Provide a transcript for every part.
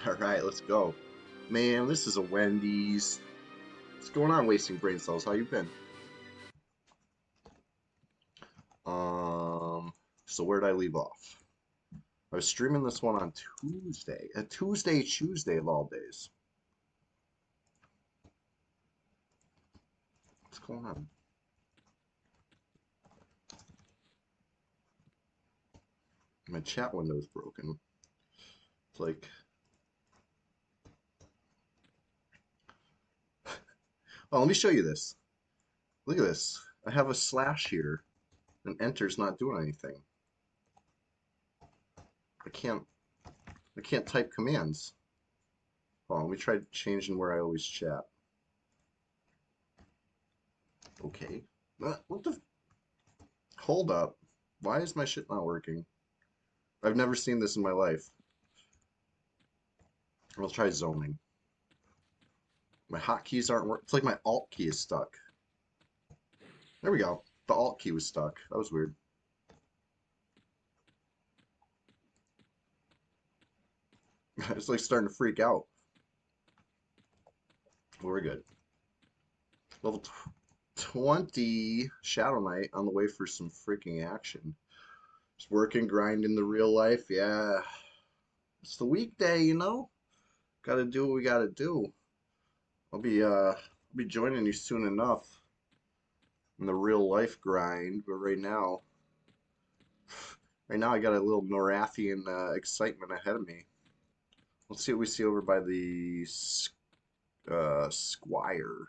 Alright, let's go. Man, this is a Wendy's. What's going on, Wasting Brain Cells? How you been? Um, so where'd I leave off? I was streaming this one on Tuesday. A Tuesday of all days. What's going on? My chat window's broken. It's like, oh, let me show you this. Look at this. I have a slash here, and enter's not doing anything. I can't, I can't type commands. Hold on, let me try changing where I always chat. Okay. What the? Hold up. Why is my shit not working? I've never seen this in my life. I'll try zoning. My hotkeys aren't working. It's like my alt key is stuck. There we go. The alt key was stuck. That was weird. It's like starting to freak out. Well, we're good. Level 20 Shadow Knight on the way for some freaking action. Just working, grinding the real life. Yeah. It's the weekday, you know? Gotta do what we gotta do. I'll be joining you soon enough in the real life grind, but right now I got a little Norathian excitement ahead of me. Let's see what we see over by the Squire.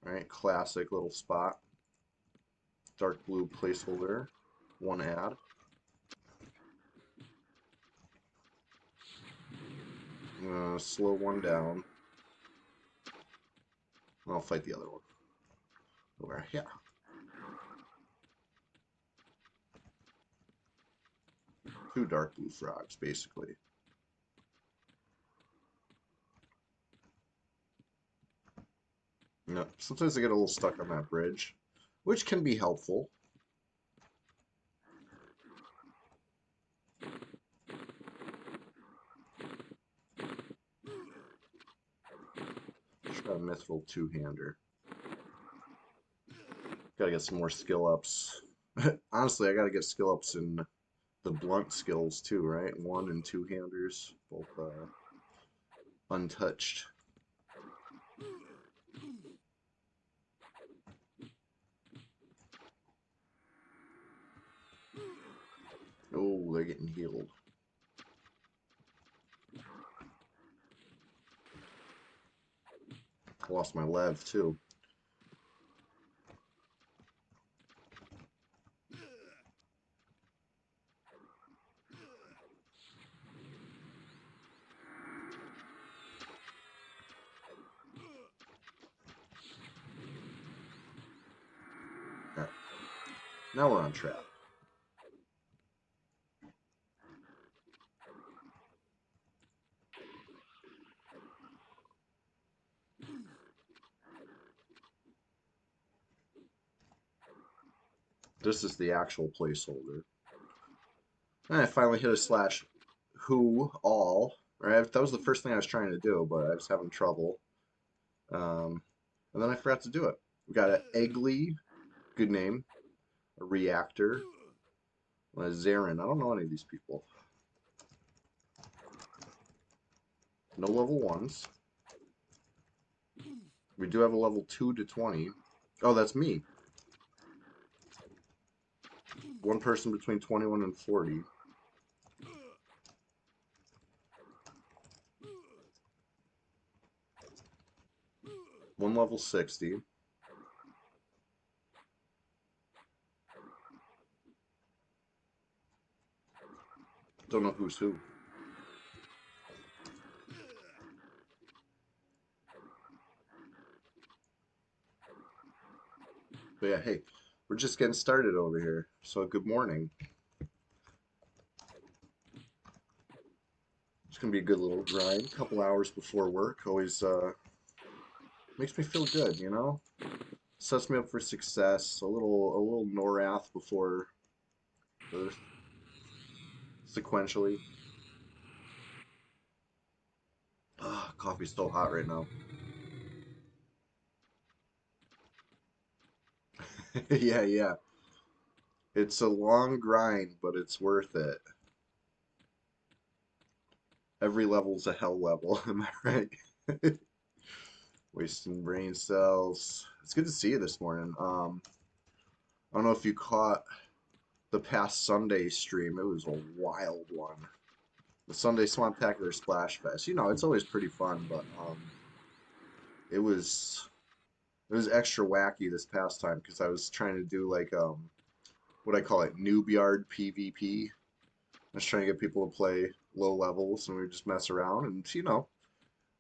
All right, classic little spot. Dark blue placeholder. One ad. Slow one down. I'll fight the other one. Over here. Two dark blue frogs, basically. Yep. Sometimes I get a little stuck on that bridge, which can be helpful. Try a mithril two-hander. Gotta get some more skill ups. Honestly, I gotta get skill ups in the blunt skills too, right? One and two-handers, both untouched. Oh, they're getting healed. I lost my lev too. Alright, now we're on track. This is the actual placeholder. And I finally hit a slash who all. Right, that was the first thing I was trying to do, but I was having trouble. And then I forgot to do it. We got an Eggly, good name, a Reactor, a Zarin. I don't know any of these people. No level 1s. We do have a level 2 to 20. Oh, that's me. One person between 21 and 40. One level 60. Don't know who's who. But yeah, hey, we're just getting started over here. So good morning. It's gonna be a good little grind. A couple hours before work. Always makes me feel good, you know? Sets me up for success. A little Norath before the sequentially. Coffee's so hot right now. Yeah, yeah. It's a long grind, but it's worth it. Every level's a hell level, am I right? Wasting brain cells. It's good to see you this morning. I don't know if you caught the past Sunday stream. It was a wild one. The Sunday Swamptacular Splash Fest. You know, it's always pretty fun, but it was it was extra wacky this past time because I was trying to do like what I call it, noob yard PvP. I was trying to get people to play low levels and we would just mess around and you know,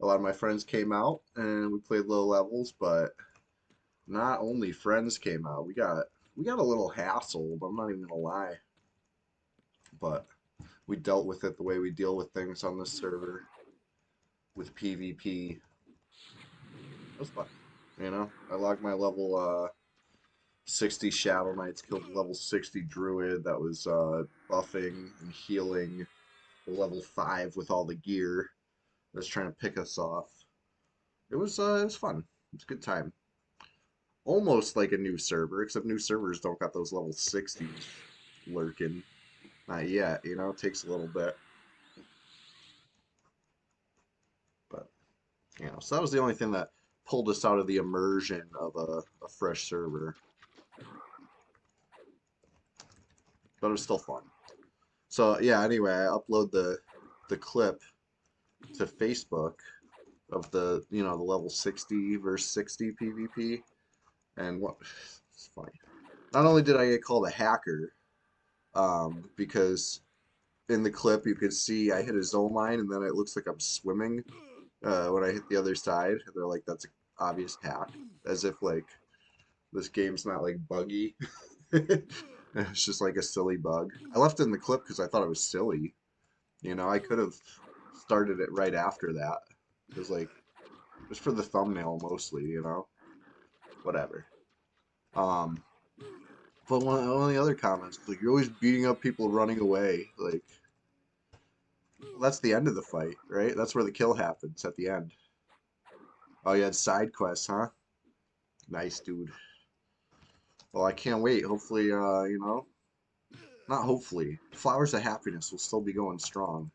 a lot of my friends came out and we played low levels, but not only friends came out, we got a little hassled, I'm not even gonna lie. But we dealt with it the way we deal with things on this server with PvP. It was fun. You know, I logged my level 60 Shadow Knights, killed the level 60 Druid that was buffing and healing the level 5 with all the gear that was trying to pick us off. It was fun. It was a good time. Almost like a new server, except new servers don't got those level 60s lurking. Not yet, you know, it takes a little bit. But, you know, so that was the only thing that pulled us out of the immersion of a fresh server. But it was still fun. So yeah, anyway, I upload the clip to Facebook of the you know the level 60 versus 60 PvP, and what it's funny. Not only did I get called a hacker, because in the clip you could see I hit a zone line and then it looks like I'm swimming when I hit the other side. They're like, that's an obvious hack, as if like this game's not like buggy. It's just like a silly bug. I left it in the clip because I thought it was silly. You know, I could have started it right after that. It was like just for the thumbnail mostly, you know. Whatever. Um, but one of the other comments was like, "You're always beating up people running away." Like, well, that's the end of the fight, right? That's where the kill happens at the end. Oh, you had side quests, huh? Nice, dude. Well, I can't wait. Hopefully, you know, not hopefully. Flowers of Happiness will still be going strong.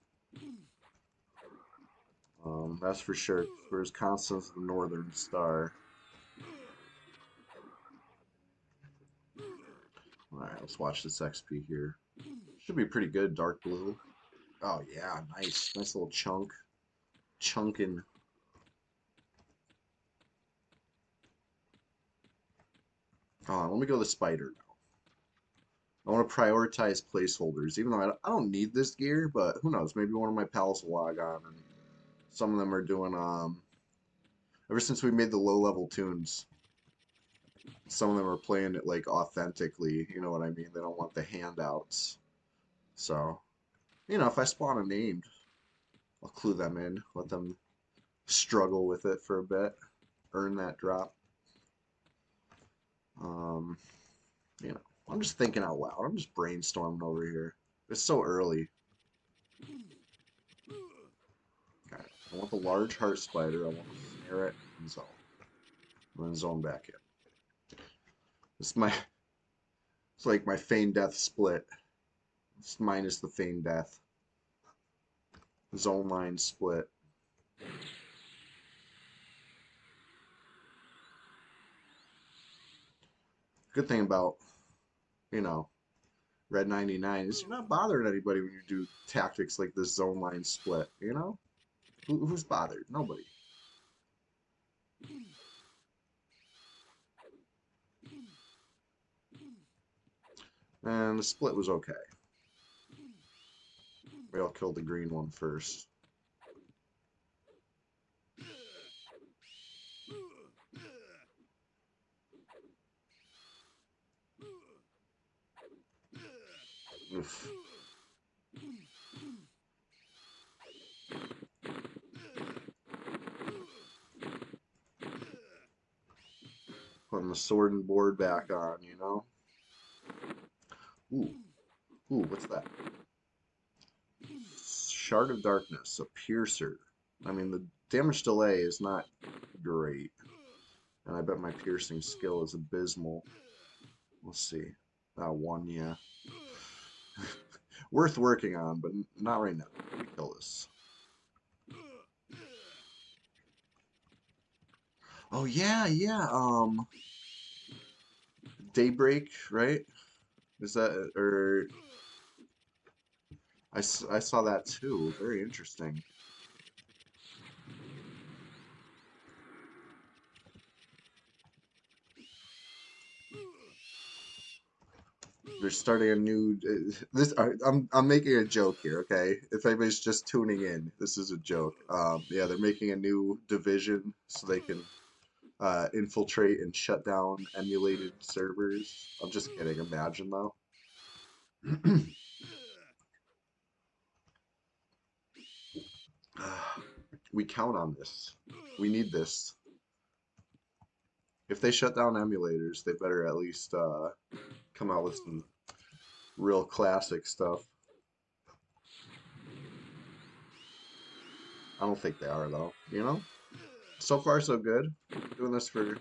That's for sure. Whereas Constance the Northern Star. All right, let's watch this XP here. Should be pretty good, dark blue. Oh yeah, nice. Nice little chunk. Chunkin'. Let me go the spider now. I want to prioritize placeholders, even though I don't need this gear, but who knows? Maybe one of my pals will log on, and some of them are doing, ever since we made the low-level tunes, some of them are playing it, like, authentically, you know what I mean? They don't want the handouts. So, you know, if I spawn a named, I'll clue them in, let them struggle with it for a bit, earn that drop. Um, you know, I'm just thinking out loud. I'm just brainstorming over here. It's so early. Okay. I want the large heart spider. I want to snare it and zone. And then zone back in. It's my it's like my feign death split. It's minus the feign death. Zone line split. Good thing about, you know, Red 99 is you're not bothering anybody when you do tactics like this zone line split, you know? Who's bothered? Nobody. And the split was okay. We all killed the green one first. Oof. Putting the sword and board back on, you know? Ooh. Ooh, what's that? Shard of Darkness, a piercer. I mean, damage delay is not great. And I bet my piercing skill is abysmal. We'll see. One, yeah. Worth working on, but not right now. Let me kill this. Oh, yeah, yeah. Daybreak, right? Is that, or I saw that too. Very interesting. They're starting a new this I'm making a joke here, okay? If anybody's just tuning in, this is a joke. Yeah, they're making a new division so they can infiltrate and shut down emulated servers. I'm just kidding. Imagine though. We count on this. We need this. If they shut down emulators, they better at least come out with some real classic stuff. I don't think they are though. You know? So far so good. Doing this for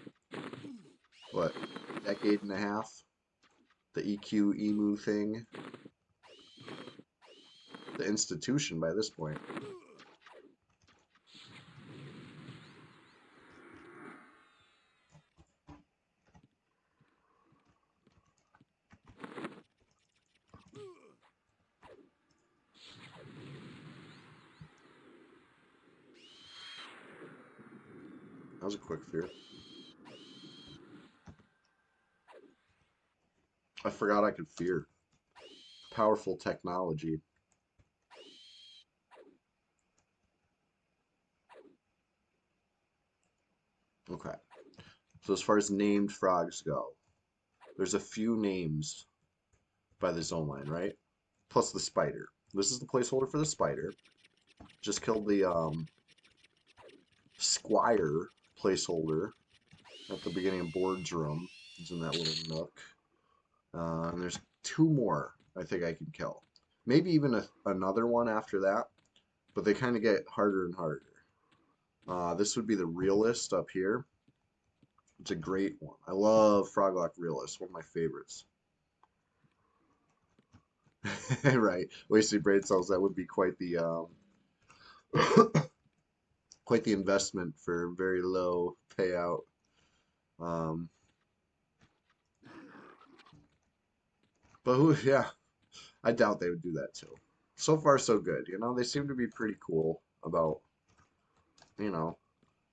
what, decade and a half? The EQ emu thing. The institution by this point. That was a quick fear. I forgot I could fear. Powerful technology. Okay. So as far as named frogs go, there's a few names by the zone line, right? Plus the spider. This is the placeholder for the spider. Just killed the squire placeholder at the beginning of board's room. He's in that little nook. And there's two more I think I can kill. Maybe even another one after that, but they kind of get harder and harder. This would be the realist up here. It's a great one. I love Froglock Realist, one of my favorites. Right, wasted brain cells. That would be quite the investment for very low payout. Um, but who? Yeah, I doubt they would do that too. So far, so good. You know, they seem to be pretty cool about you know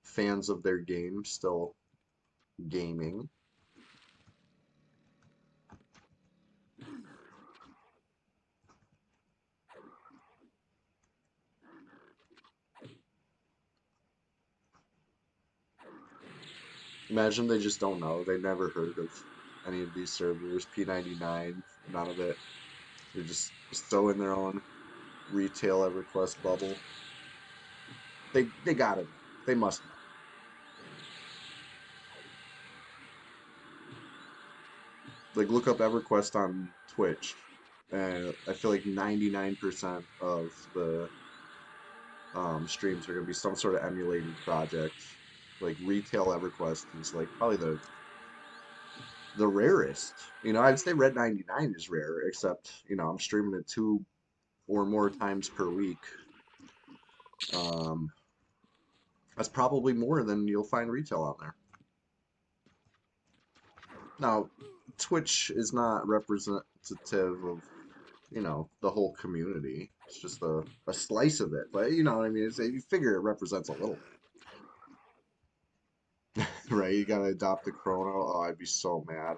fans of their game still gaming. Imagine they just don't know. They never heard of any of these servers. P99, none of it. They're just so in their own retail EverQuest bubble. They got it. They must know. Like look up EverQuest on Twitch, and I feel like 99% of the streams are gonna be some sort of emulated project. Like retail EverQuest is like probably the rarest. You know, I'd say Red 99 is rare, except I'm streaming it 2 or more times per week. Um, that's probably more than you'll find retail on there. Now, Twitch is not representative of the whole community. It's just a slice of it. But you know what I mean? You figure it represents a little bit, right? You gotta adopt the chrono. Oh, I'd be so mad.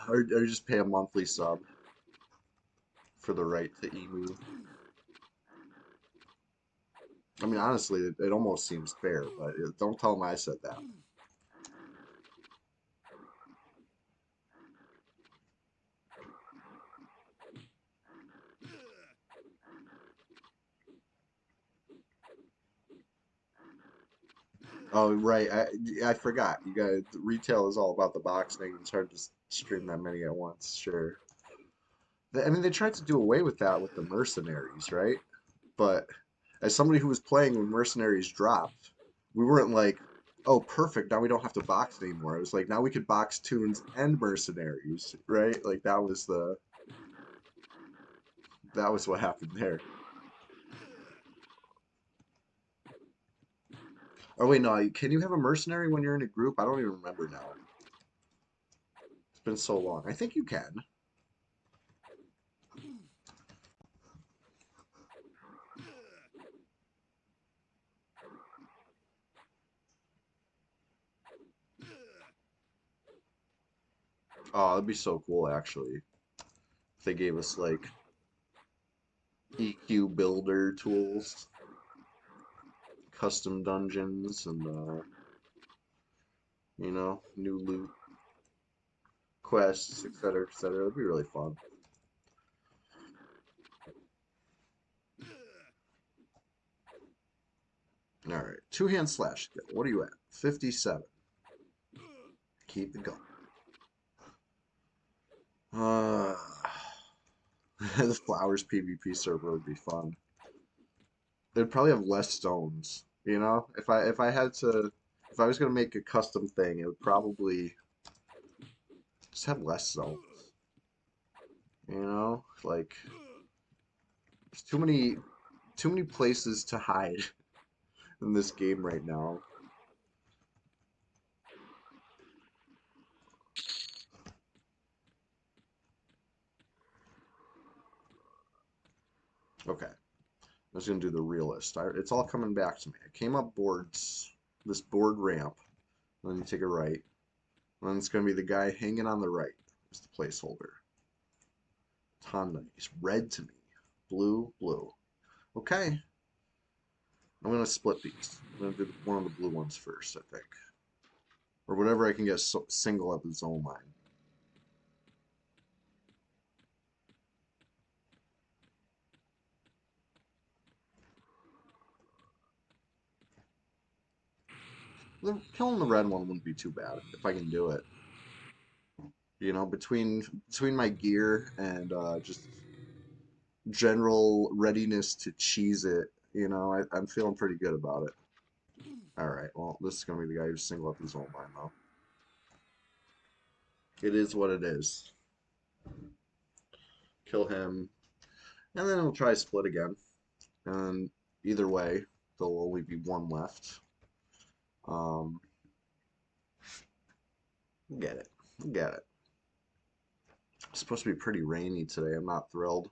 Or just pay a monthly sub for the right to emu. I mean, honestly, it almost seems fair, but don't tell them I said that. Oh, right. I forgot. You got retail is all about the boxing. It's hard to stream that many at once. Sure. I mean, they tried to do away with that with the mercenaries, right? But as somebody who was playing when mercenaries dropped, we weren't like, oh, perfect, now we don't have to box anymore. It was like now we could box tunes and mercenaries, right? Like that was what happened there. Oh wait, no, can you have a mercenary when you're in a group? I don't even remember now. It's been so long. I think you can. Oh, that'd be so cool actually. If they gave us like EQ builder tools, custom dungeons, and new loot quests, etc., etc. That'd be really fun. All right, two-hand slash skill. What are you at? 57. Keep it going. Uh, the flowers PvP server would be fun. They'd probably have less stones. If I was gonna make a custom thing, it would probably just have less zones. Like there's too many places to hide in this game right now. Okay, I was gonna do the realist. It's all coming back to me. I came up this board ramp, and then you take a right, and then it's gonna be the guy hanging on the right. It's the placeholder. Honda. He's red to me. Blue, blue. Okay, I'm gonna split these. I'm gonna do one of the blue ones first, I think, or whatever I can get single at the zone line. Killing the red one wouldn't be too bad if I can do it. Between my gear and just general readiness to cheese it, I'm feeling pretty good about it. All right, well, this is gonna be the guy who's single up his own line, though. It is what it is. Kill him, and then we'll try split again. And either way, there'll only be one left. Um, get it, get it. It's supposed to be pretty rainy today. I'm not thrilled.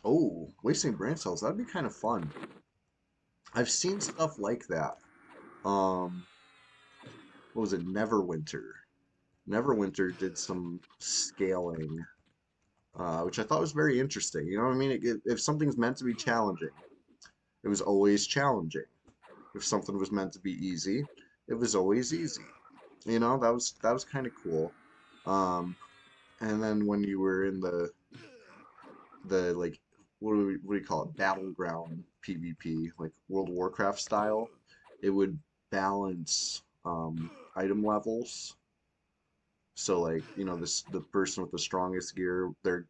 Oh, wasting brain cells. That'd be kind of fun. I've seen stuff like that. Um, what was it? Neverwinter. Neverwinter did some scaling, which I thought was very interesting. You know what I mean? If something's meant to be challenging, it was always challenging. If something was meant to be easy, it was always easy. That was kind of cool. Um, and then when you were in the like what do you call it, battleground PvP, like World of Warcraft style, it would balance item levels. So like this the person with the strongest gear, their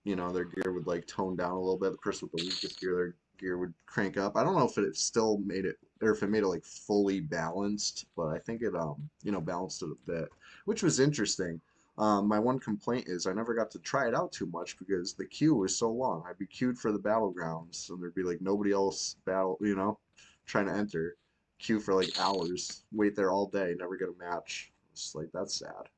gear would like tone down a little bit. The person with the weakest gear, their gear would crank up. I don't know if it still made it, or if it made it like fully balanced, but I think it balanced it a bit, which was interesting. My one complaint is I never got to try it out too much because the queue was so long. I'd be queued for the battlegrounds, and there'd be like nobody else trying to enter. Queue for like hours, wait there all day, never get a match. It's like that's sad.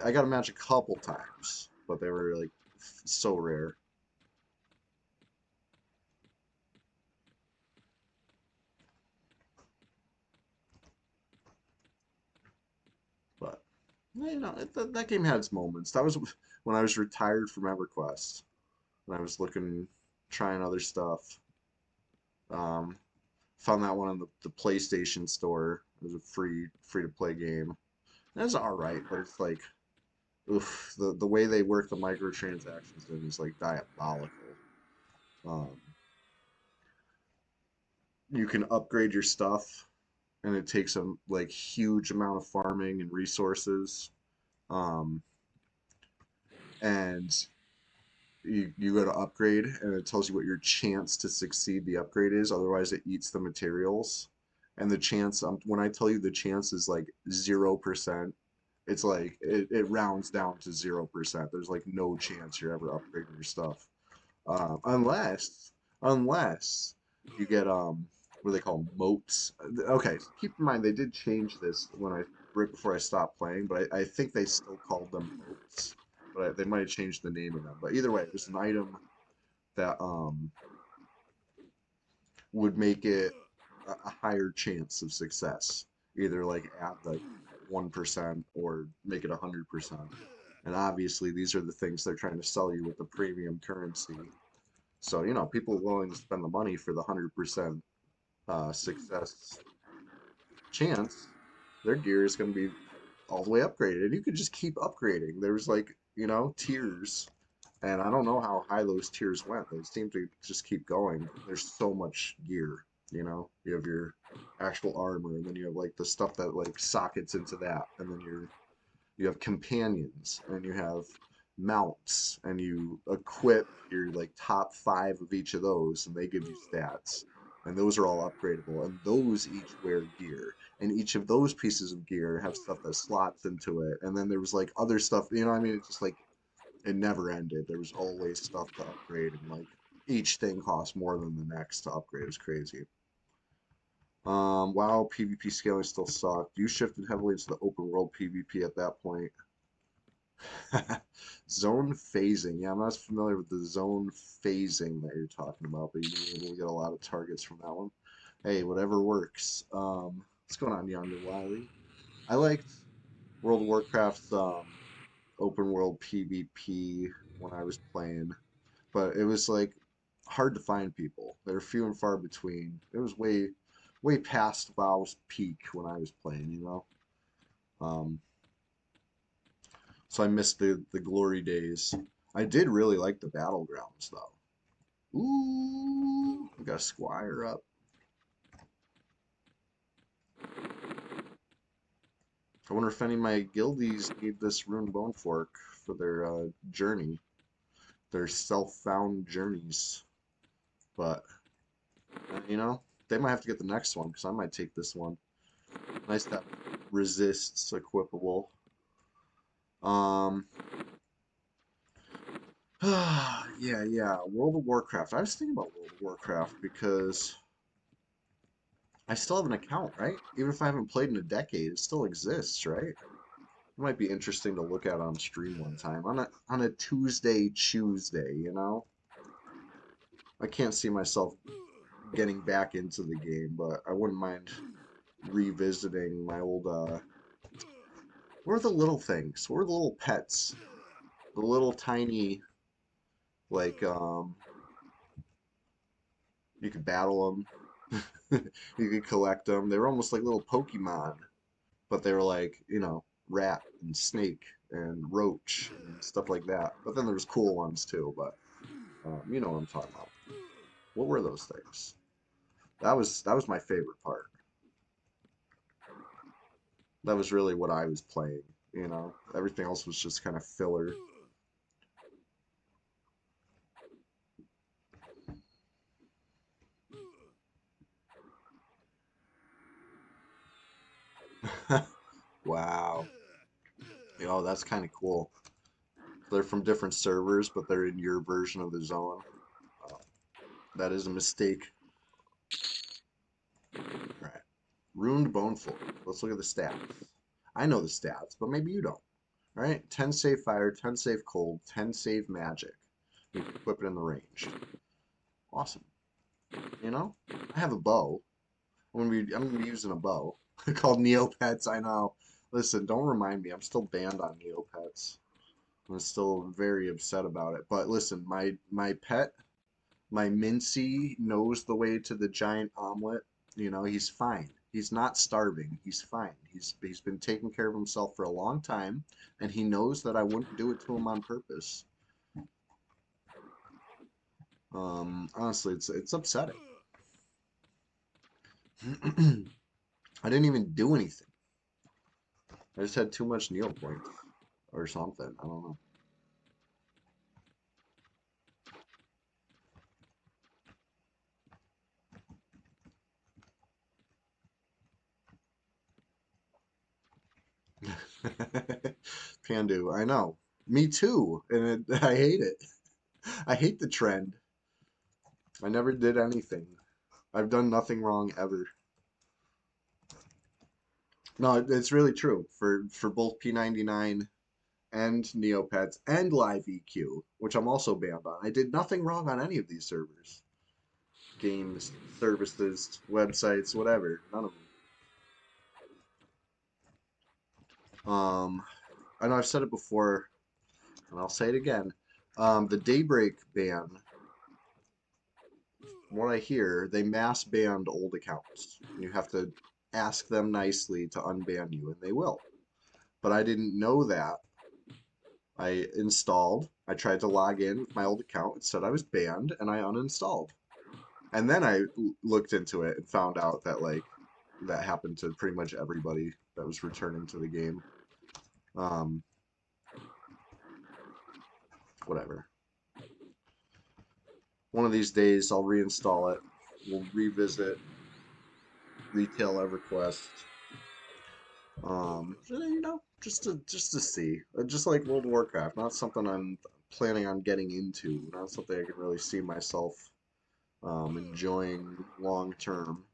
I got a match a couple times, but they were like so rare. But that game had its moments. That was when I was retired from EverQuest, and I was looking trying other stuff. Um, Found that one on the PlayStation Store. It was a free to play game. And it's all right, but it's like, oof, the way they work the microtransactions in is like diabolical. Um, you can upgrade your stuff, and it takes a like huge amount of farming and resources. Um, and you go to upgrade, and it tells you what your chance to succeed the upgrade is. Otherwise, it eats the materials. And the chance, when I tell you the chance is like 0%, it's like it rounds down to 0%. There's like no chance you're ever upgrading your stuff. Unless you get what do they call 'em? Moats. Okay, so keep in mind they did change this when I right before I stopped playing, but I think they still called them moats, but they might have changed the name of them. But either way, there's an item that would make it a higher chance of success. Either like add like 1% or make it 100%. And obviously, these are the things they're trying to sell you with the premium currency. So, people are willing to spend the money for the 100% success chance. Their gear is going to be all the way upgraded. And you could just keep upgrading. There's like, tiers. And I don't know how high those tiers went. They seem to just keep going. There's so much gear, You have your actual armor, and then you have like the stuff that like sockets into that, and then you have companions, and you have mounts, and you equip your like top five of each of those, and they give you stats. And those are all upgradable, and those each wear gear. And each of those pieces of gear have stuff that slots into it. And then there was like other stuff, what I mean? It's just like it never ended. There was always stuff to upgrade, and like each thing cost more than the next to upgrade. It was crazy. WoW PvP scaling still sucked. You shifted heavily into the open world PvP at that point. Zone phasing. Yeah, I'm not as familiar with the zone phasing that you're talking about, but you've been able to get a lot of targets from that one. Hey, whatever works. What's going on, Yonder Wiley? I liked World of Warcraft's open world PvP when I was playing, but it was like hard to find people. They were few and far between. It was way past WoW's peak when I was playing. Um, so I missed the glory days. I did really like the battlegrounds though. Ooh, we got a squire up. I wonder if any of my guildies need this rune bone fork for their journey, their self-found journeys. But they might have to get the next one because I might take this one. Nice that resists equipable. Um, yeah. World of Warcraft. I was thinking about World of Warcraft because I still have an account, right? Even if I haven't played in a decade, it still exists, right? It might be interesting to look at on stream one time on a Tuesday. I can't see myself getting back into the game, but I wouldn't mind revisiting my old what are the little things? What are the little pets? The little tiny like you could battle them. You could collect them. They were almost like little Pokemon, but they were like, rat and snake and roach and stuff like that. But then there was cool ones too, but you know what I'm talking about. What were those things? That was my favorite part. That was really what I was playing. Everything else was just kind of filler. Wow. That's kind of cool. They're from different servers, but they're in your version of the zone. Uh, that is a mistake. All right. Ruined Boneful. Let's look at the stats. I know the stats, but maybe you don't. All right. 10 save fire, 10 save cold, 10 save magic. You can equip it in the range. Awesome. I have a bow. I'm gonna be using a bow called Neopets. I know. Listen, don't remind me. I'm still banned on Neopets. I'm still very upset about it. But listen, my pet My Mincy knows the way to the giant omelet. You know, he's fine. He's not starving. He's fine. He's been taking care of himself for a long time, and he knows that I wouldn't do it to him on purpose. Honestly, it's upsetting. I didn't even do anything. I just had too much Neo points or something. I don't know. Pandu, I know. Me too, and I hate it. I hate the trend. I never did anything. I've done nothing wrong ever. No, it's really true for both P99 and Neopets and Live EQ, which I'm also banned on. I did nothing wrong on any of these servers, games, services, websites, whatever. None of them. I know I've said it before, and I'll say it again. The Daybreak ban, from what I hear, they mass banned old accounts. And you have to ask them nicely to unban you, and they will. But I didn't know that. I tried to log in with my old account. It said I was banned, and I uninstalled. And then I looked into it and found out that like that happened to pretty much everybody that was returning to the game. Um, Whatever. One of these days I'll reinstall it. We'll revisit Retail EverQuest. You know, just to see, just like World of Warcraft, not something I'm planning on getting into, not something I can really see myself enjoying long term.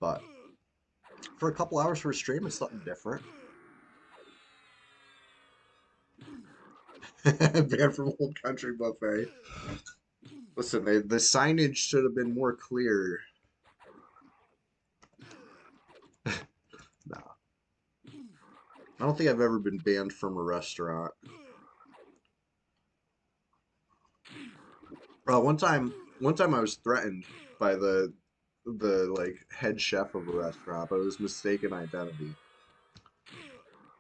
But for a couple hours for a stream, it's something different. Banned from Old Country Buffet. Listen, the signage should have been more clear. Nah, I don't think I've ever been banned from a restaurant. One time I was threatened by the like head chef of a restaurant, but it was mistaken identity.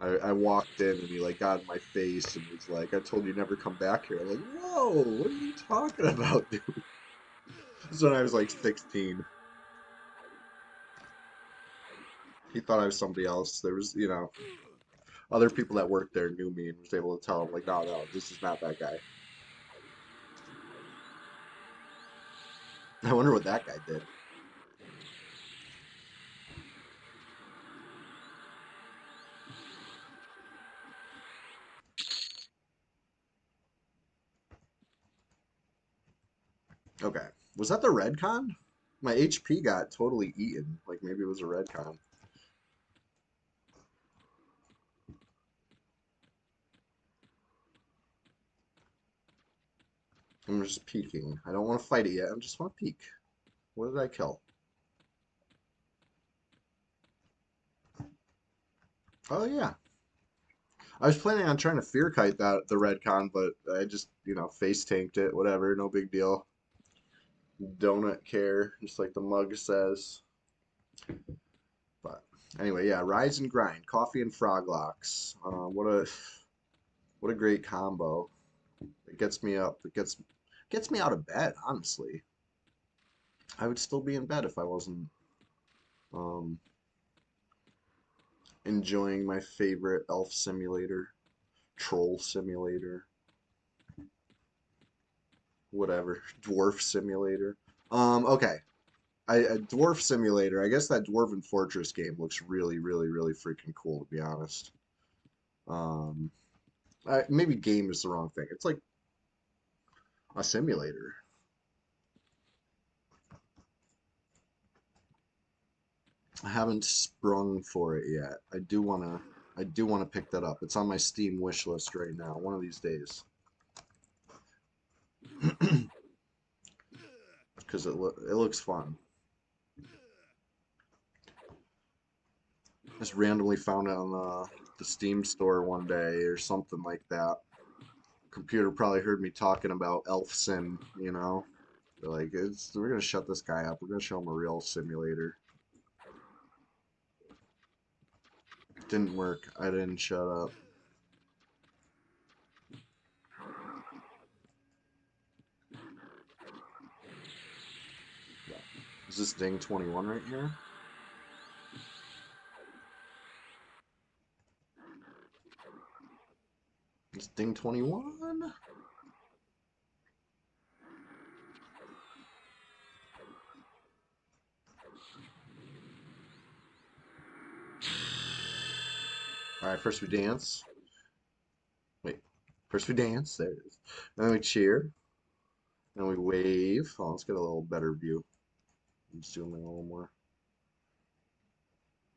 I walked in and he like got in my face and was like, "I told you never come back here." I'm like, "Whoa, what are you talking about, dude?" So when I was like 16, he thought I was somebody else. There was, other people that worked there knew me and was able to tell him like, "No, no, this is not that guy." I wonder what that guy did. Okay, was that the red con? My HP got totally eaten. Like maybe it was a red con. I'm just peeking. I don't want to fight it yet. I just want to peek. What did I kill? Oh yeah. I was planning on trying to fear kite that the red con, but I just, face tanked it. Whatever, no big deal. Donut care, just like the mug says. But anyway, yeah, rise and grind, coffee and frog locks. What a great combo. It gets me up. It gets me out of bed. Honestly, I would still be in bed if I wasn't um, enjoying my favorite elf simulator, troll simulator, whatever, dwarf simulator. Okay. A dwarf simulator. I guess that Dwarven Fortress game looks really, really, really freaking cool, to be honest. Um, Maybe game is the wrong thing. It's like a simulator. I haven't sprung for it yet. I do wanna pick that up. It's on my Steam wish list right now. One of these days, because it looks fun. Just randomly found it on the Steam store one day or something like that. Computer probably heard me talking about Elf Sim, Like, we're gonna shut this guy up. We're gonna show him a real simulator. Didn't work. I didn't shut up. Yeah. Is this ding 21 right here? It's ding 21? Alright, first we dance. Wait. First we dance. There it is. Then we cheer. Then we wave. Oh, let's get a little better view. I'm zooming a little more.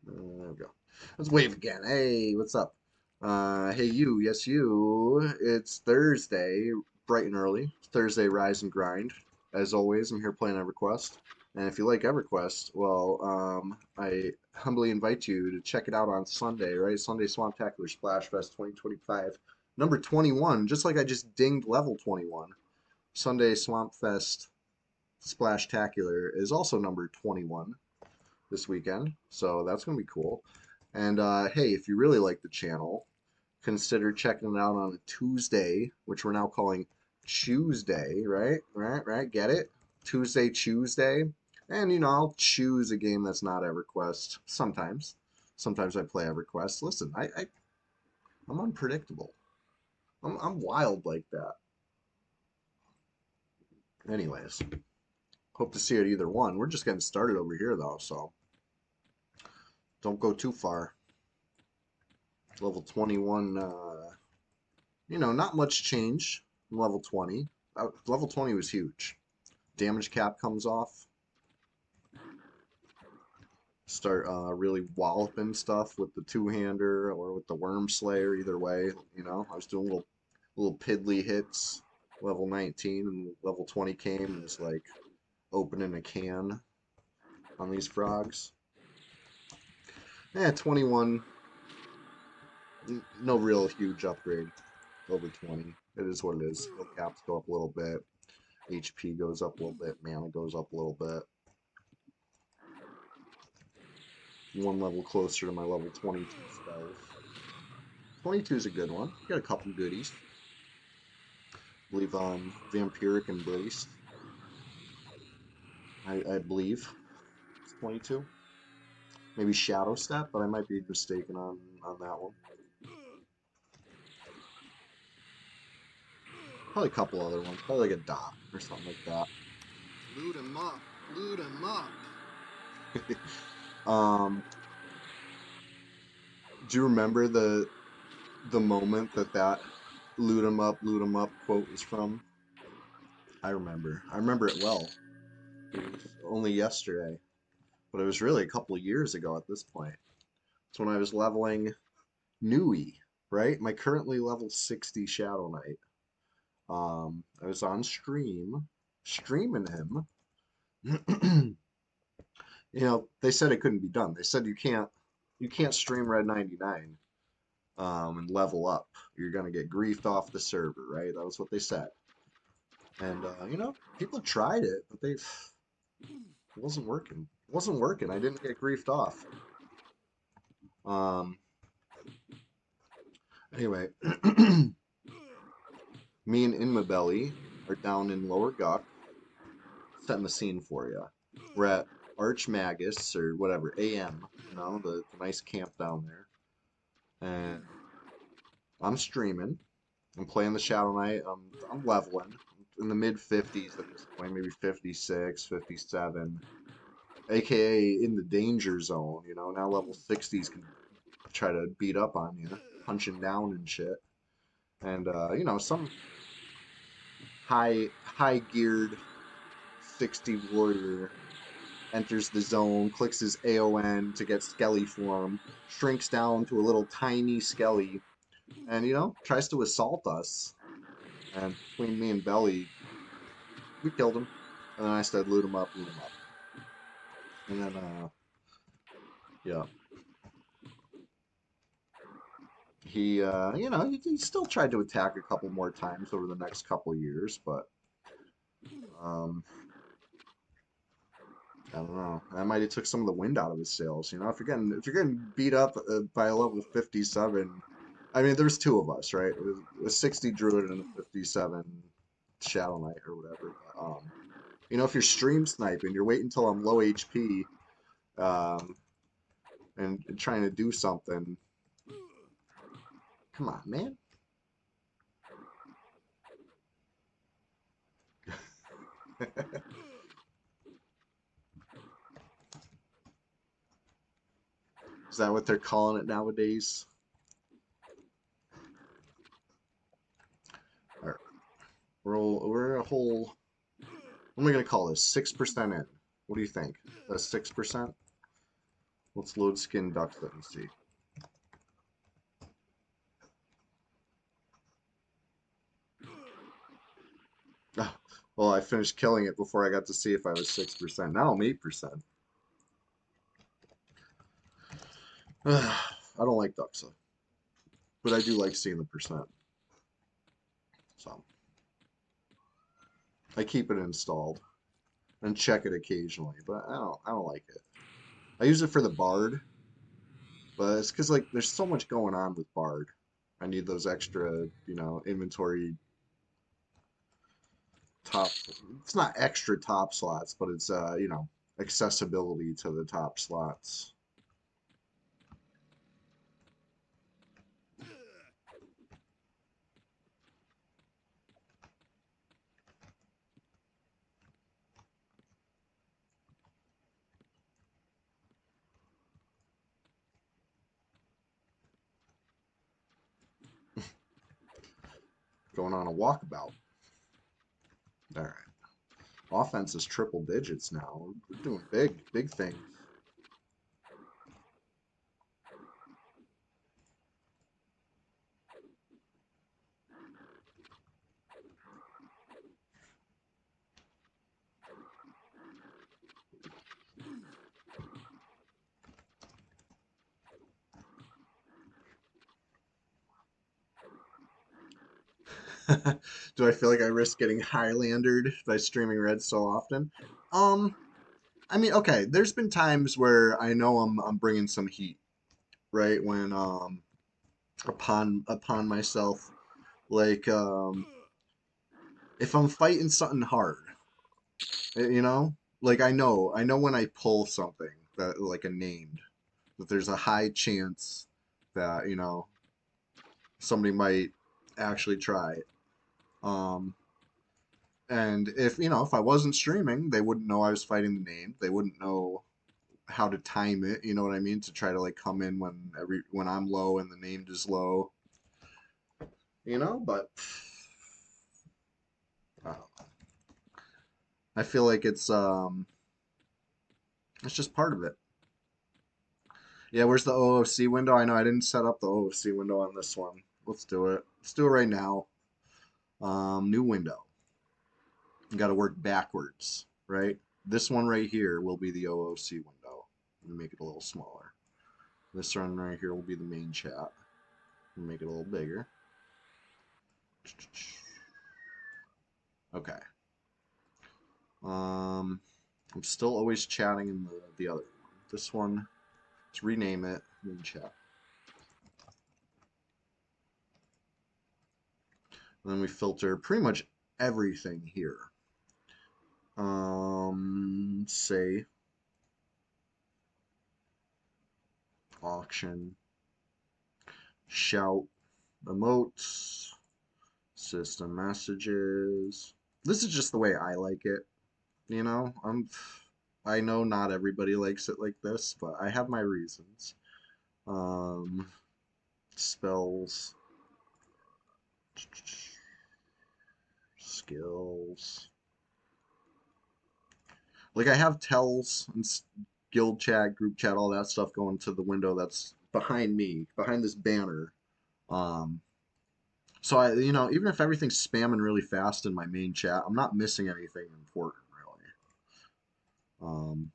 There we go. Let's wave again. Hey, what's up? Hey you, yes you. It's Thursday, bright and early. Thursday rise and grind. As always, I'm here playing EverQuest. And if you like EverQuest, well, I humbly invite you to check it out on Sunday, right? Sunday Swamptacular Splash Fest 2025, number 21. Just like I just dinged level 21. Sunday Swamp Fest Splashtacular is also number 21 this weekend, so that's gonna be cool. And hey, if you really like the channel, consider checking it out on a Tuesday, which we're now calling Tuesday, right? Right. Get it? Tuesday. And I'll choose a game that's not EverQuest sometimes. Sometimes I play EverQuest. Listen, I'm unpredictable. I'm wild like that. Anyways, hope to see you at either one. We're just getting started over here though, so don't go too far. Level 21, not much change from level 20. Level 20 was huge. Damage cap comes off. Start really walloping stuff with the two-hander or with the Worm Slayer, either way. I was doing little piddly hits. Level 19 and level 20 came and was like opening a can on these frogs. Yeah, 21, no real huge upgrade over 20. It is what it is. Skill caps go up a little bit. HP goes up a little bit. Mana goes up a little bit. One level closer to my level 22 spells. 22 is a good one. Got a couple goodies. I believe Vampiric Embrace. I believe it's 22. Maybe Shadow Step, but I might be mistaken on that one. Probably a couple other ones. Probably like a dot or something like that. Loot him up. Loot him up. Do you remember the moment that loot 'em up quote was from? I remember. I remember it well. It was only yesterday, but it was really a couple of years ago at this point. It's when I was leveling Nui, right? My currently level 60 Shadow Knight. I was on streaming him. They said it couldn't be done. They said you can't stream Red 99 and level up. You're gonna get griefed off the server, right? That was what they said. And people tried it, but it wasn't working. It wasn't working. I didn't get griefed off. Um, anyway, me and Inmabelly are down in Lower Guck, setting the scene for you. We're at Archmagus or whatever, AM, the nice camp down there. And I'm streaming. I'm playing the Shadow Knight. I'm leveling in the mid 50s at this point, maybe 56, 57, aka in the danger zone. Now level 60s can try to beat up on you, punching down and shit. And some high geared 60 warrior enters the zone, clicks his AON to get Skelly form, shrinks down to a little tiny Skelly, and tries to assault us. And between me and Belly, we killed him. And then I said, loot him up, loot him up. And then, yeah. He still tried to attack a couple more times over the next couple years, but I don't know. That might have took some of the wind out of his sails. You know, if you're getting beat up by a level 57, I mean, there's two of us, right? It was a 60 druid and a 57 shadow knight or whatever. But, you know, if you're stream sniping, you're waiting until I'm low HP, um, and trying to do something. Come on, man. Is that what they're calling it nowadays? All right, we're a whole. What am I gonna call this? 6% in. What do you think? That's 6%. Let's load skin ducks and see. Oh, well, I finished killing it before I got to see if I was 6%. Now I'm 8%. I don't like Duxa, but I do like seeing the percent. So I keep it installed and check it occasionally, but I don't like it. I use it for the Bard, but it's because like there's so much going on with Bard. I need those extra, you know, inventory top. It's not extra top slots, but it's you know, accessibility to the top slots. Going on a walkabout. All right. Offense is triple digits now. We're doing big things. Do I feel like I risk getting Highlandered by streaming red so often? Um, I mean, okay, there's been times where I know I'm bringing some heat, right? When upon myself, like if I'm fighting something hard, you know, like I know when I pull something that like a named that there's a high chance that you know somebody might actually try it. Um, And if, you know, if I wasn't streaming, they wouldn't know I was fighting the name. They wouldn't know how to time it, you know what I mean? To try to like come in when I'm low and the named is low, you know, but uh, I feel like it's just part of it. Yeah, where's the OOC window? I know I didn't set up the OOC window on this one. Let's do it. Let's do it right now. New window. You got to work backwards, right? This one right here will be the OOC window. Let me make it a little smaller. This one right here will be the main chat. Make it a little bigger. Okay. Um, I'm still always chatting in the other one. This one, let's rename it main chat. And then we filter pretty much everything here. Say auction, shout, emotes, system messages. This is just the way I like it. You know, I know not everybody likes it like this, but I have my reasons. Um, spells, skills. Like I have tells and guild chat, group chat, all that stuff going to the window that's behind me, behind this banner. Um, so I, you know, even if everything's spamming really fast in my main chat, I'm not missing anything important really. Um,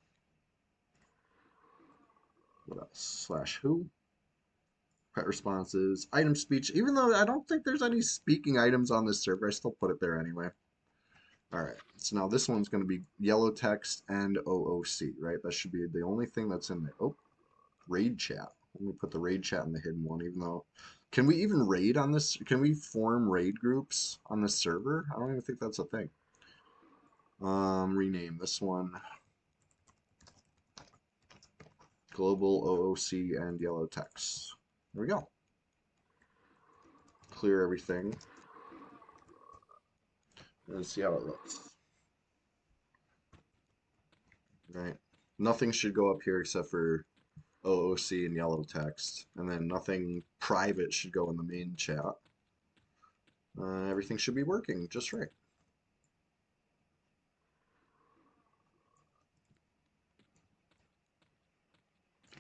what else? Slash who? Pet responses, item speech. Even though I don't think there's any speaking items on this server, I still put it there anyway. All right, so now this one's going to be yellow text and OOC, right? That should be the only thing that's in there. Oh, raid chat. Let me put the raid chat in the hidden one, even though, can we even raid on this? Can we form raid groups on this server? I don't even think that's a thing. Rename this one global OOC and yellow text. There we go. Clear everything. Let's see how it looks. Right. Nothing should go up here except for OOC and yellow text. And then nothing private should go in the main chat. Everything should be working just right.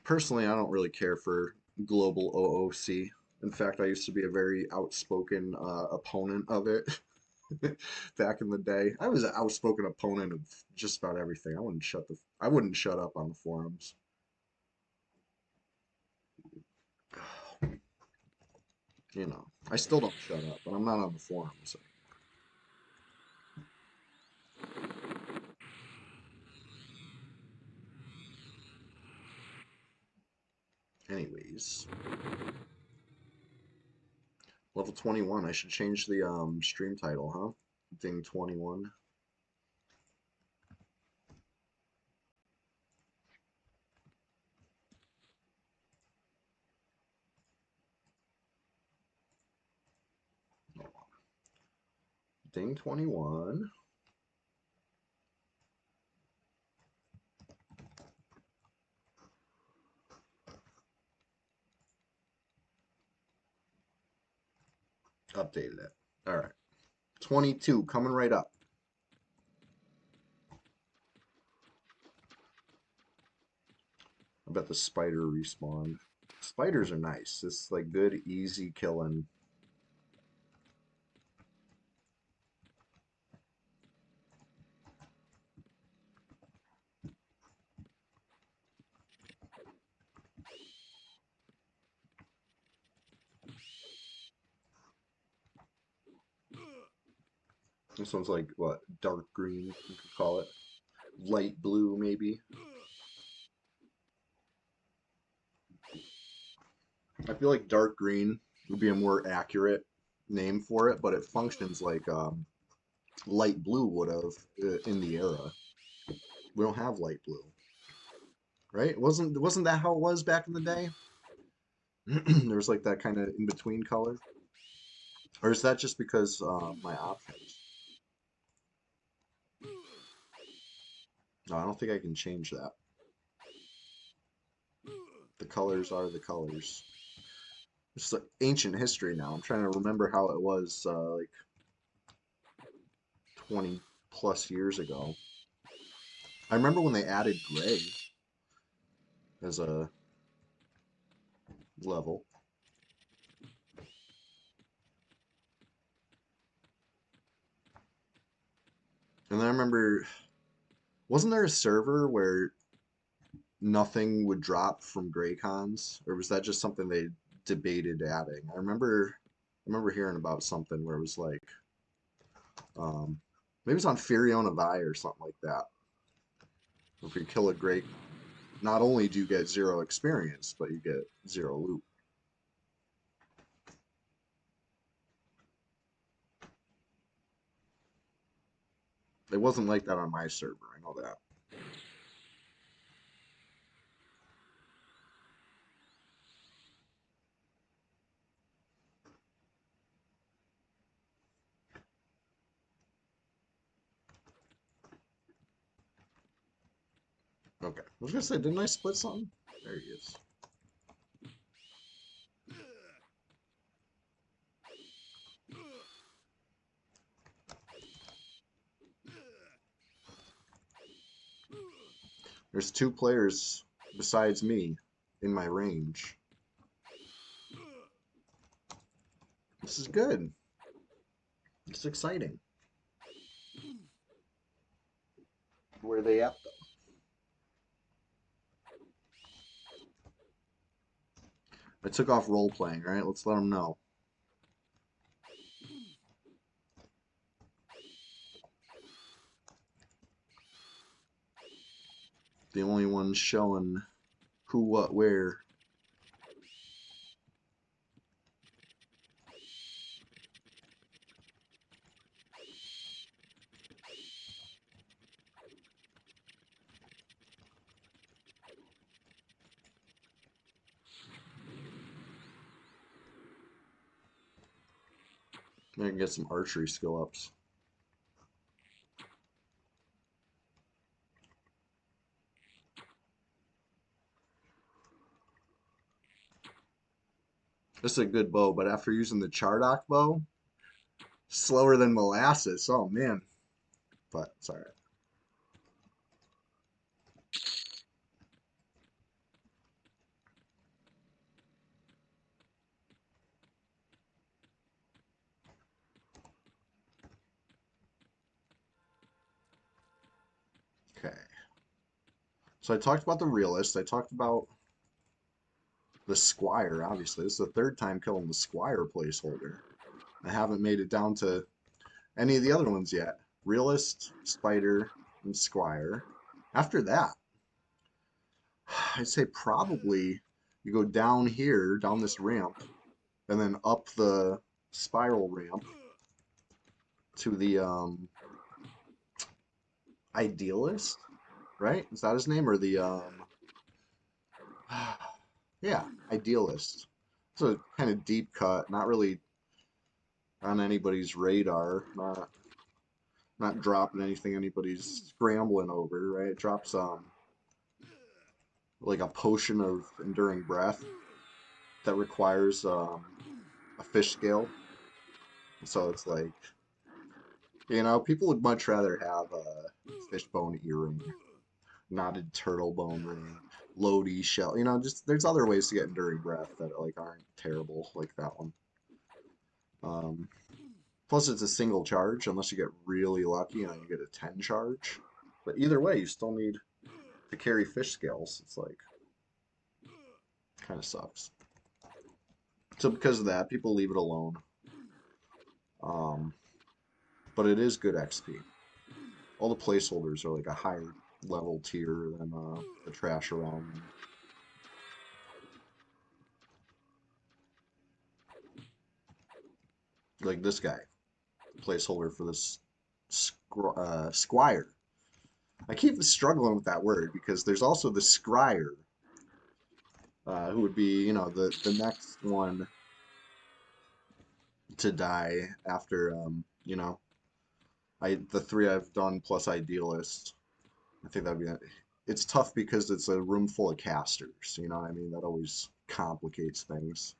Personally, I don't really care for global OOC. In fact, I used to be a very outspoken opponent of it back in the day. I was an outspoken opponent of just about everything. I wouldn't shut up on the forums. You know, I still don't shut up, but I'm not on the forums. Anyways, level 21. I should change the stream title, huh? Thing 21. Thing 21. Updated it. All right. 22 coming right up. I bet the spider respawned. Spiders are nice. It's like good, easy killing. This one's like, what, dark green, you could call it. Light blue, maybe. I feel like dark green would be a more accurate name for it, but it functions like light blue would have in the era. We don't have light blue, right? Wasn't that how it was back in the day? There was like that kind of in between color, or is that just because my options? No, I don't think I can change that. The colors are the colors. It's like ancient history now. I'm trying to remember how it was like 20 plus years ago. I remember when they added gray as a level. And then I remember, wasn't there a server where nothing would drop from gray cons, or was that just something they debated adding? I remember hearing about something where it was like, maybe it's on Furion of I or something like that. If you kill a gray con, not only do you get 0 experience, but you get 0 loot. It wasn't like that on my server. I know that. Okay. I was gonna say, didn't I split something? There he is. There's 2 players besides me in my range. This is good. It's exciting. Where are they at though? I took off role playing, right? Let's let them know. The only one showing who, what, where. I can get some archery skill ups. This is a good bow, but after using the Chardock bow, slower than molasses. Oh man, but it's all right. Okay. So I talked about the realist. I talked about the squire. Obviously, this is the third time killing the squire placeholder. I haven't made it down to any of the other ones yet. Realist, spider, and squire. After that, I'd say probably you go down here, down this ramp, and then up the spiral ramp to the idealist, right? Is that his name or the yeah, idealist. It's a kind of deep cut, not really on anybody's radar, not dropping anything anybody's scrambling over, right? It drops like a potion of enduring breath that requires a fish scale. So it's like, people would much rather have a fishbone earring, knotted turtle bone ring, Lodi shell. Just there's other ways to get enduring breath that like aren't terrible like that one. Um, Plus it's a single charge unless you get really lucky and you get a 10 charge. But either way, you still need to carry fish scales. It's like kind of sucks. So because of that, people leave it alone. Um, but it is good XP. All the placeholders are like a higher level tier than the trash around them. Like this guy, placeholder for this squire. I keep struggling with that word because there's also the scryer, who would be, the next one to die after, the three I've done plus idealist. I think that'd be it's tough because it's a room full of casters, you know what I mean? That always complicates things.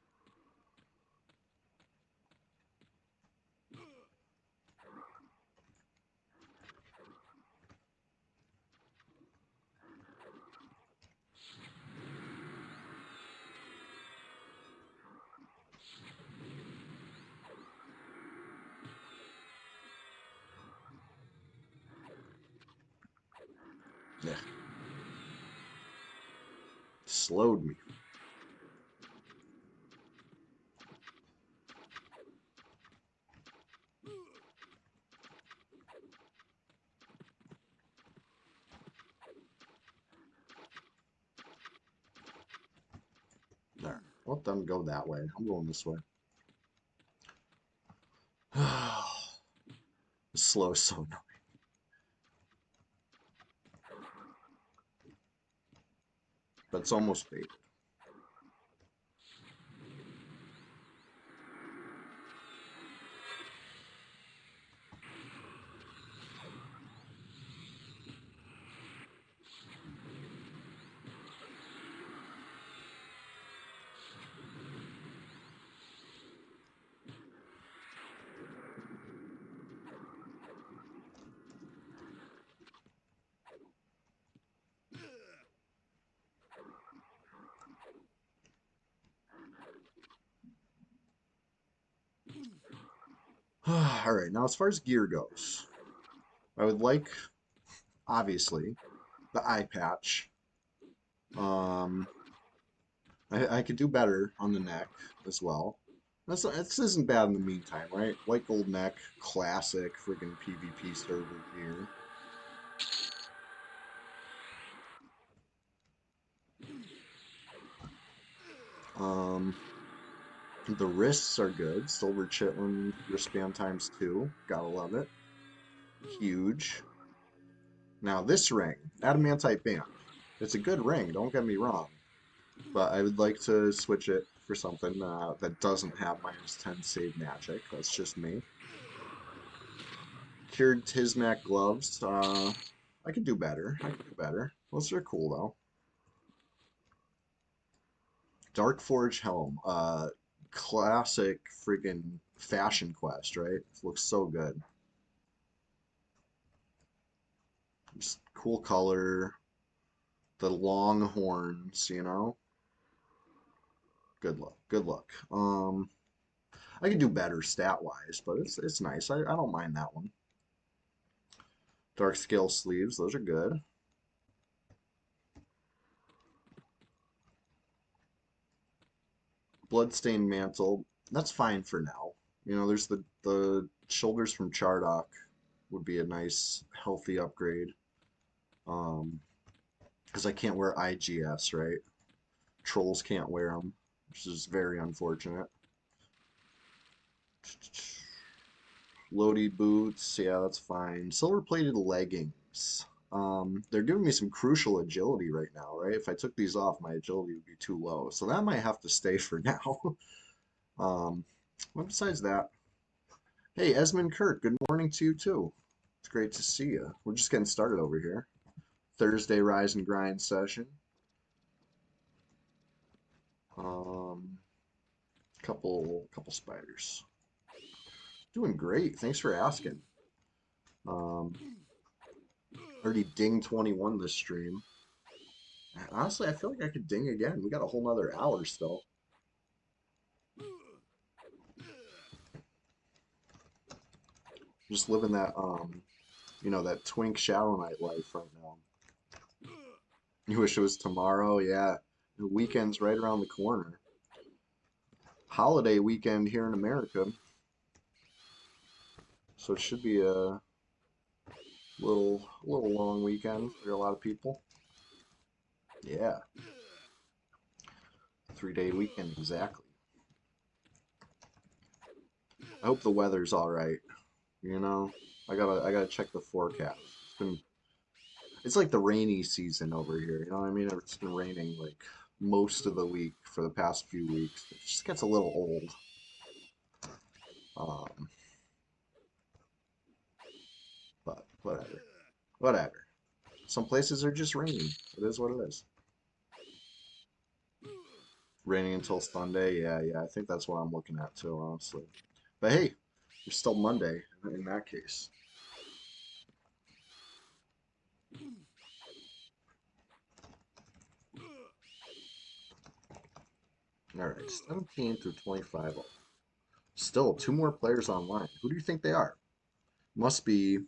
Yeah. Slowed me. There. Let them go that way. I'm going this way. Slow is so annoying. But it's almost baited. All right, now as far as gear goes, I would like, obviously, the eye patch. Um, I could do better on the neck as well. This isn't bad in the meantime, right? White gold neck, classic freaking PvP server gear. Um, the wrists are good. Silver Chitlin wristband times two. Gotta love it. Huge. Now this ring, adamantite band. It's a good ring, don't get me wrong, but I would like to switch it for something that doesn't have -10 save magic. That's just me. Cured Tismac gloves. I could do better. I could do better. Those are cool though. Dark Forge helm. Classic freaking fashion quest, right? It looks so good. Just cool color. The long horns, you know. Good luck. Good luck. I could do better stat wise, but it's nice. I don't mind that one. Dark scale sleeves, those are good. Bloodstained mantle, that's fine for now. You know, there's the shoulders from Chardock would be a nice healthy upgrade. Because I can't wear IGS, right? Trolls can't wear them, which is very unfortunate. Loady boots, yeah, that's fine. Silver plated leggings. They're giving me some crucial agility right now, right? If I took these off, my agility would be too low. So that might have to stay for now. Well, besides that, hey, Esmond Kirk, good morning to you too. It's great to see you. We're just getting started over here. Thursday Rise and Grind session. Um, couple spiders. Doing great. Thanks for asking. Um, already ding 21 this stream. Honestly, I feel like I could ding again. We got a whole nother hour still. Just living that that Twink Shadow Knight life right now. You wish it was tomorrow? Yeah. The weekend's right around the corner. Holiday weekend here in America. So it should be a little long weekend for a lot of people. Yeah. 3-day weekend exactly. I hope the weather's all right. You know, I gotta check the forecast. It's like the rainy season over here. You know what I mean? It's been raining like most of the week for the past few weeks. It just gets a little old. Um, but whatever. Whatever. Some places are just raining. It is what it is. Raining until Sunday. Yeah, yeah. I think that's what I'm looking at too, honestly. But hey, it's still Monday in that case. All right, 17 through 25. Still two more players online. Who do you think they are? Must be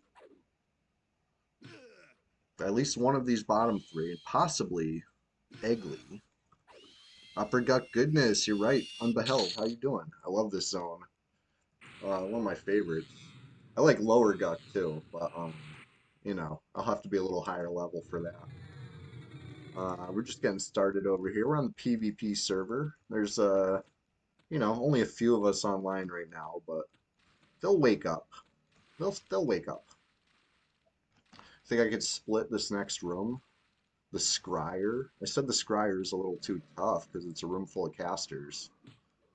at least one of these bottom three, and possibly Eggly. Upper Gut Goodness, you're right. Unbeheld, how you doing? I love this zone. One of my favorites. I like Lower Gut too, but I'll have to be a little higher level for that. We're just getting started over here. We're on the PvP server. There's only a few of us online right now, but they'll wake up. They'll wake up. Think I could split this next room? The Scryer. I said the Scryer is a little too tough because it's a room full of casters,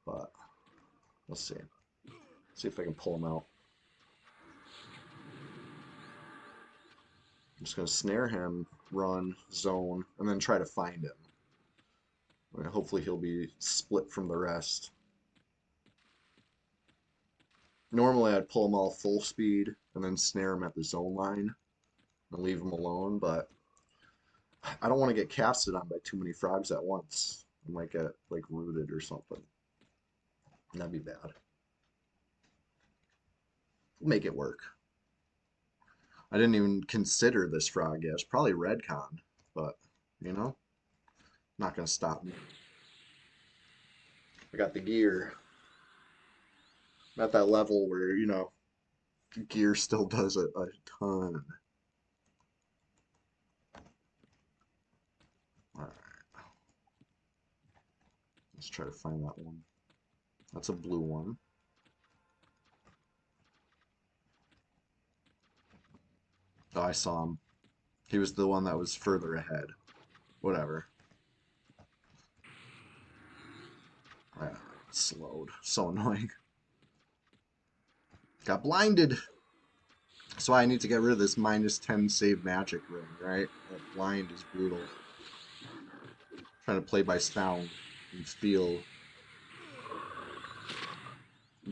but let's see. See if I can pull them out. I'm just gonna snare him, run, zone, and then try to find him. Hopefully he'll be split from the rest. Normally I'd pull him all full speed and then snare him at the zone line and leave him alone, but I don't want to get casted on by too many frogs at once. I might get like rooted or something. That'd be bad. We'll make it work. I didn't even consider this frog yet. It's probably Redcon, but you know, not gonna stop me. I got the gear. I'm at that level where, gear still does a ton. Alright. Let's try to find that one. That's a blue one. Oh, I saw him. He was the one that was further ahead. Whatever. Ah, slowed. So annoying. Got blinded. That's why I need to get rid of this -10 save magic ring, right? That blind is brutal. Trying to play by sound and feel.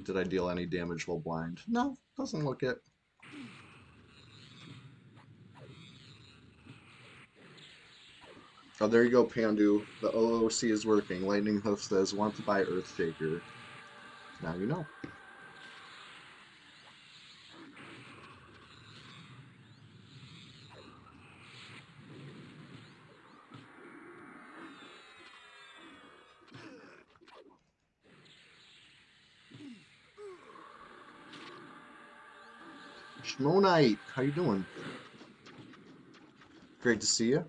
Did I deal any damage while blind? No, doesn't look it. Oh, there you go, Pandu. The OOC is working. Lightning Hoof says, want to buy Earthshaker. Now you know. Schmonite, how you doing? Great to see you.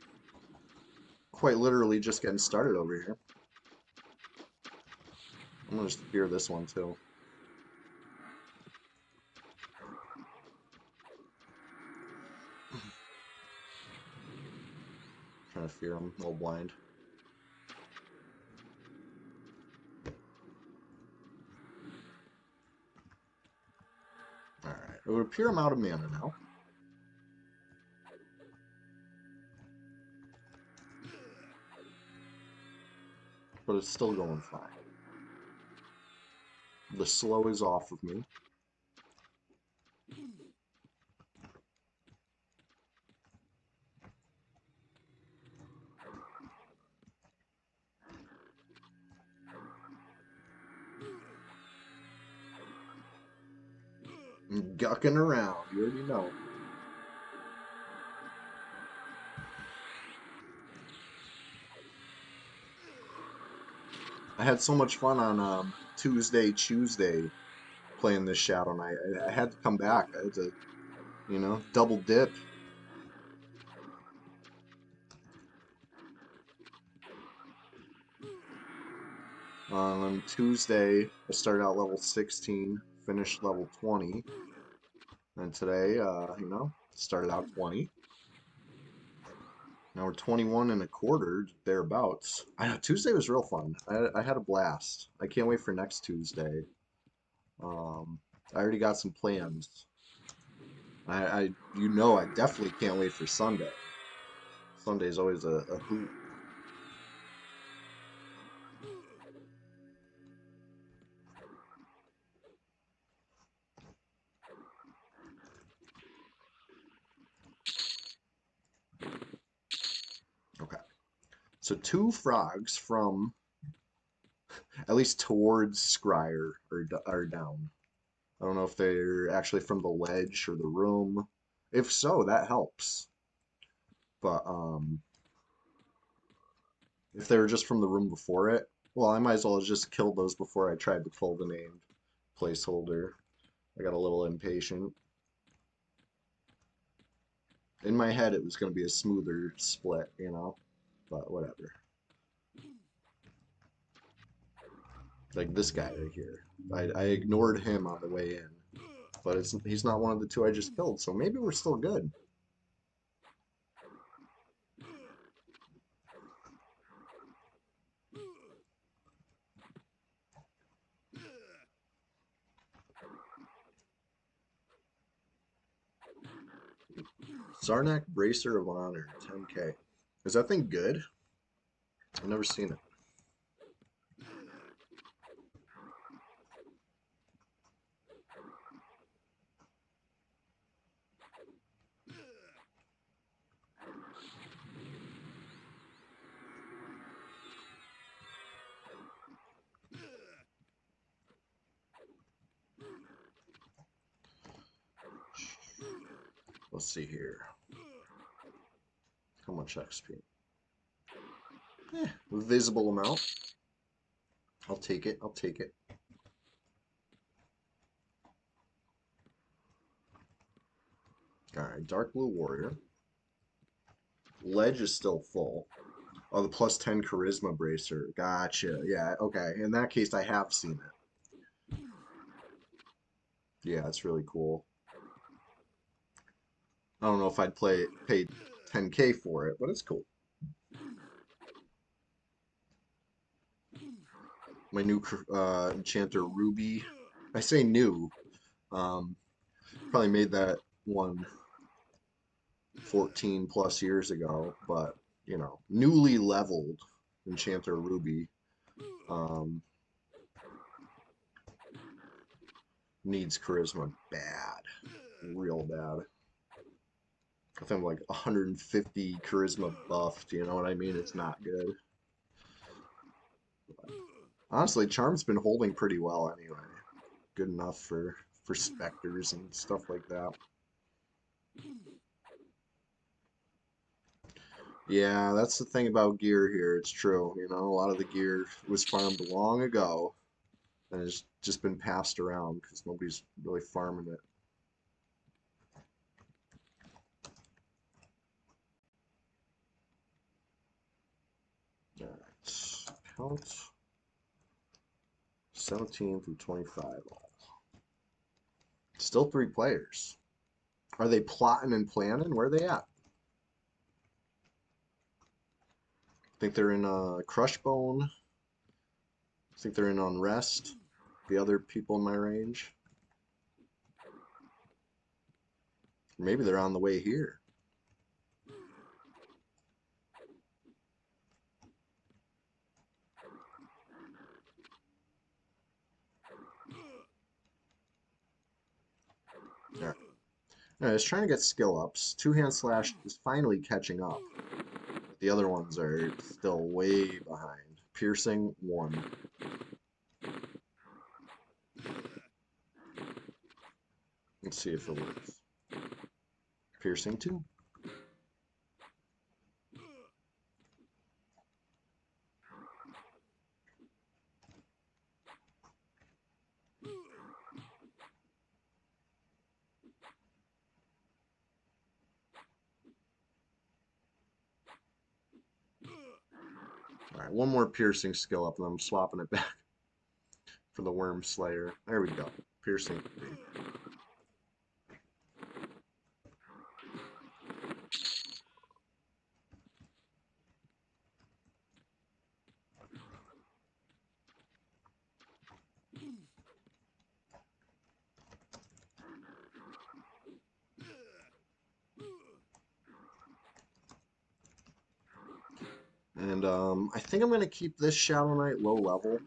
Quite literally just getting started over here. I'm gonna just fear this one too. Trying to fear him, a little blind. Alright, it would appear I'm out of mana now. But it's still going fine. The slow is off of me. I'm gucking around, you already know. I had so much fun on Tuesday playing this Shadow Knight. I had to come back. I had to, double dip. On Tuesday, I started out level 16, finished level 20. And today, started out 20. Now we're 21 and a quarter, thereabouts. Tuesday was real fun. I had a blast. I can't wait for next Tuesday. I already got some plans. I definitely can't wait for Sunday. Sunday's always a hoot. Okay. So two frogs from, at least towards Scryer, are down. I don't know if they're actually from the ledge or the room. If so, that helps. But if they were just from the room before it, well, I might as well have just killed those before I tried to pull the named placeholder. I got a little impatient. In my head, it was going to be a smoother split, but whatever. Like this guy right here. I ignored him on the way in, but he's not one of the two I just killed, so maybe we're still good. Sarnak Bracer of Honor, 10k. Is that thing good? I've never seen it. Let's see here. How much XP? Visible amount. I'll take it. I'll take it. Alright, Dark Blue Warrior. Ledge is still full. Oh, the plus 10 charisma bracer. Gotcha. Yeah, okay. In that case, I have seen it. Yeah, it's really cool. I don't know if I'd pay 10K for it, but it's cool. My new enchanter Ruby. I say new. Um, Probably made that one 14 plus years ago, but you know, newly leveled enchanter Ruby um, needs charisma bad, real bad. I think I'm like 150 charisma buffed, you know what I mean? It's not good. Honestly, Charm's been holding pretty well anyway. Good enough for specters and stuff like that. Yeah, that's the thing about gear here. It's true. You know, a lot of the gear was farmed long ago and has just been passed around because nobody's really farming it. All right, count 17 through 25. Still 3 players. Are they plotting and planning? Where are they at? Think they're in Crushbone. Think they're in Unrest. The other people in my range. Maybe they're on the way here. All right. I was trying to get skill ups. Two-hand slash is finally catching up. But the other ones are still way behind. Piercing 1. Let's see if it works. Piercing 2. All right, one more piercing skill up, and I'm swapping it back for the Worm Slayer. There we go. Piercing 3. And I think I'm going to keep this Shadow Knight low level.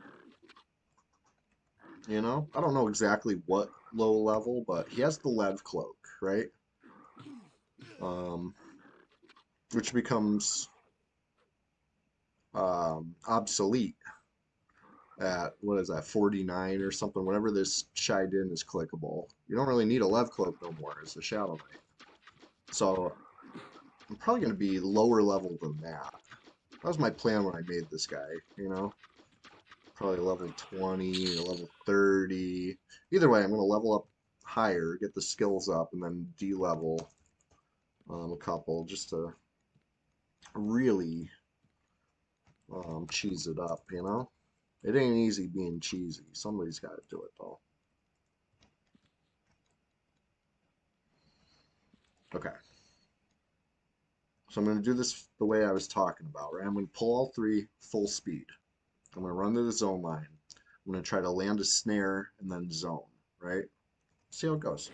You know, I don't know exactly what low level, but he has the Lev Cloak, right? Um, which becomes obsolete at, what is that, 49 or something. Whenever this Shiden is clickable, you don't really need a Lev Cloak no more as a Shadow Knight. So I'm probably going to be lower level than that. That was my plan when I made this guy, you know? Probably level 20 or level 30. Either way, I'm going to level up higher, get the skills up, and then de-level a couple just to really cheese it up, you know? It ain't easy being cheesy. Somebody's got to do it, though. Okay. So I'm going to do this the way I was talking about, right? I'm going to pull all 3 full speed. I'm going to run to the zone line. I'm going to try to land a snare and then zone, right? See how it goes.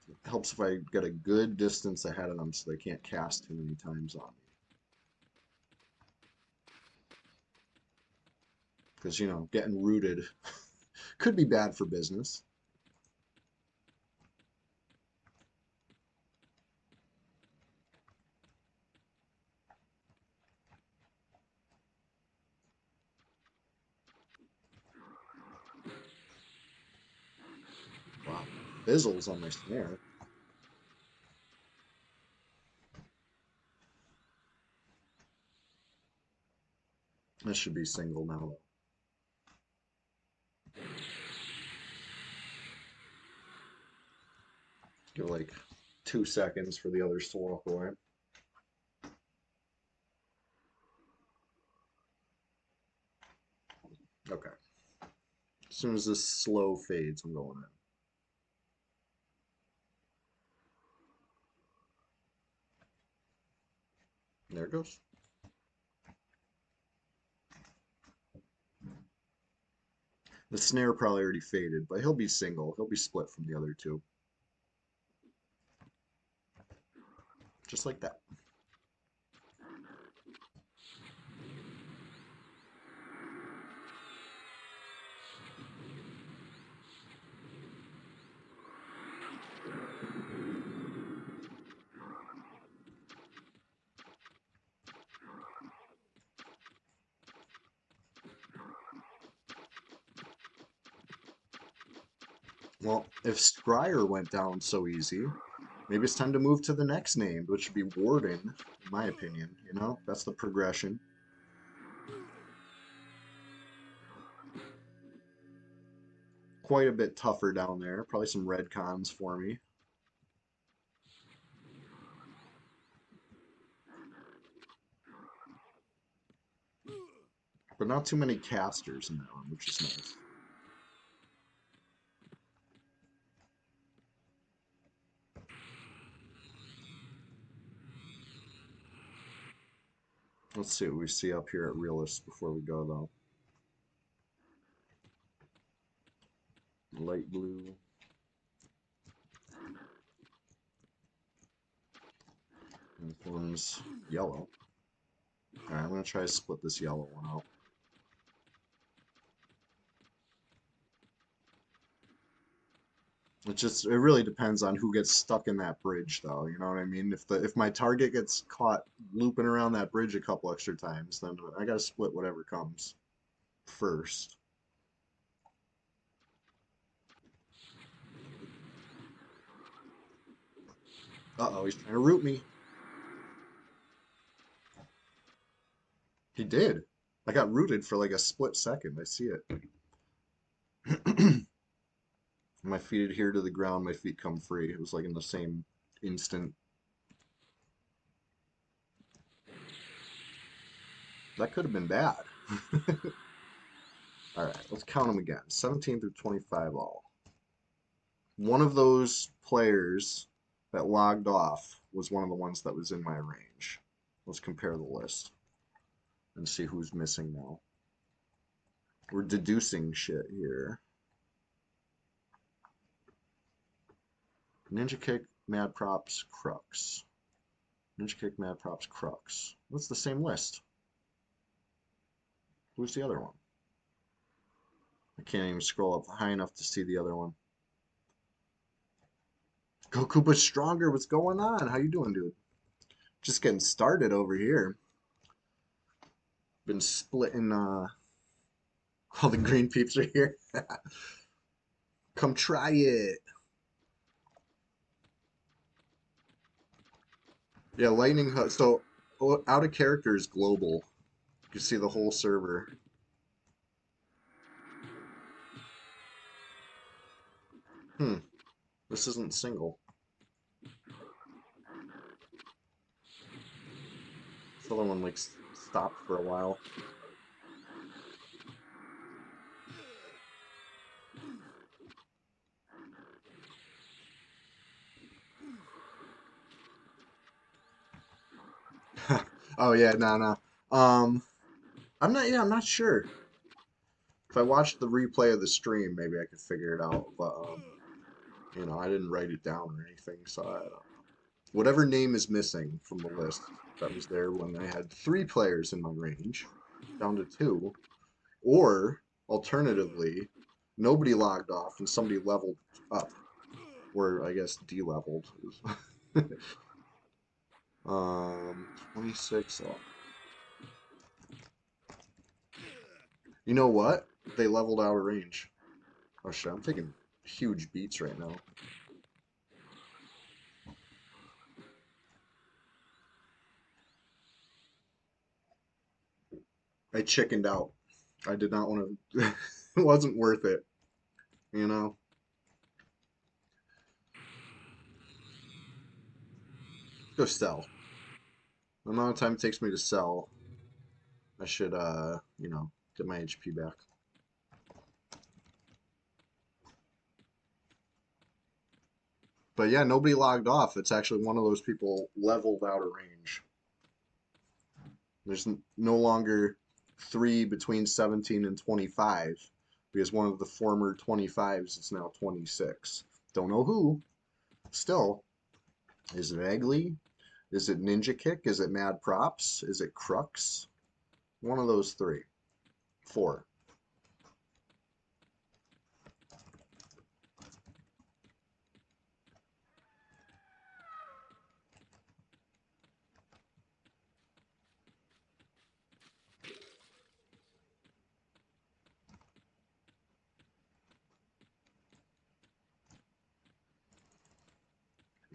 It helps if I get a good distance ahead of them so they can't cast too many times on me. Because, you know, getting rooted could be bad for business. Wow. Fizzles on my snare. That should be single now, though. Give like 2 seconds for the others to walk away. Okay. As soon as this slow fades, I'm going in. There it goes. The snare probably already faded, but he'll be single. He'll be split from the other two. Just like that. Well, if Scryer went down so easy, maybe it's time to move to the next name, which would be Warden, in my opinion. You know, that's the progression. Quite a bit tougher down there. Probably some red cons for me. But not too many casters in that one, which is nice. Let's see what we see up here at Realist before we go, though. Light blue. And forms yellow. Alright, I'm going to try to split this yellow one out. It really depends on who gets stuck in that bridge, though. You know what I mean? If my target gets caught looping around that bridge a couple extra times, then I gotta split whatever comes first. Uh-oh, he's trying to root me. He did. I got rooted for like a split second. I see it. My feet adhere to the ground, my feet come free. It was like in the same instant. That could have been bad. All right, let's count them again. 17 through 25 all. One of those players that logged off was one of the ones that was in my range. Let's compare the list and see who's missing now. We're deducing shit here. Ninja Kick, Mad Props, Crux. Ninja Kick, Mad Props, Crux. That's the same list. Who's the other one? I can't even scroll up high enough to see the other one. Goku but stronger. What's going on? How you doing, dude? Just getting started over here. Been splitting all the green peeps are here. Come try it. Yeah, Lightning Hut. So out of character is global. You can see the whole server. Hmm. This isn't single. This other one like stopped for a while. Oh yeah, no. I'm not. Yeah, I'm not sure. If I watched the replay of the stream, maybe I could figure it out. But you know, I didn't write it down or anything, so I don't know. Whatever name is missing from the list that was there when I had 3 players in my range, down to 2, or alternatively, nobody logged off and somebody leveled up, or I guess de-leveled. 26 off. You know what? They leveled out of range. Oh shit, I'm taking huge beats right now. I chickened out. I did not want to. It wasn't worth it, you know? Go sell. The amount of time it takes me to sell, I should, you know, get my HP back. But yeah, nobody logged off. It's actually one of those people leveled out of range. There's no longer three between 17 and 25 because one of the former 25s is now 26. Don't know who. Still, is it Eggly? Is it Ninja Kick? Is it Mad Props? Is it Crux? One of those three. Four.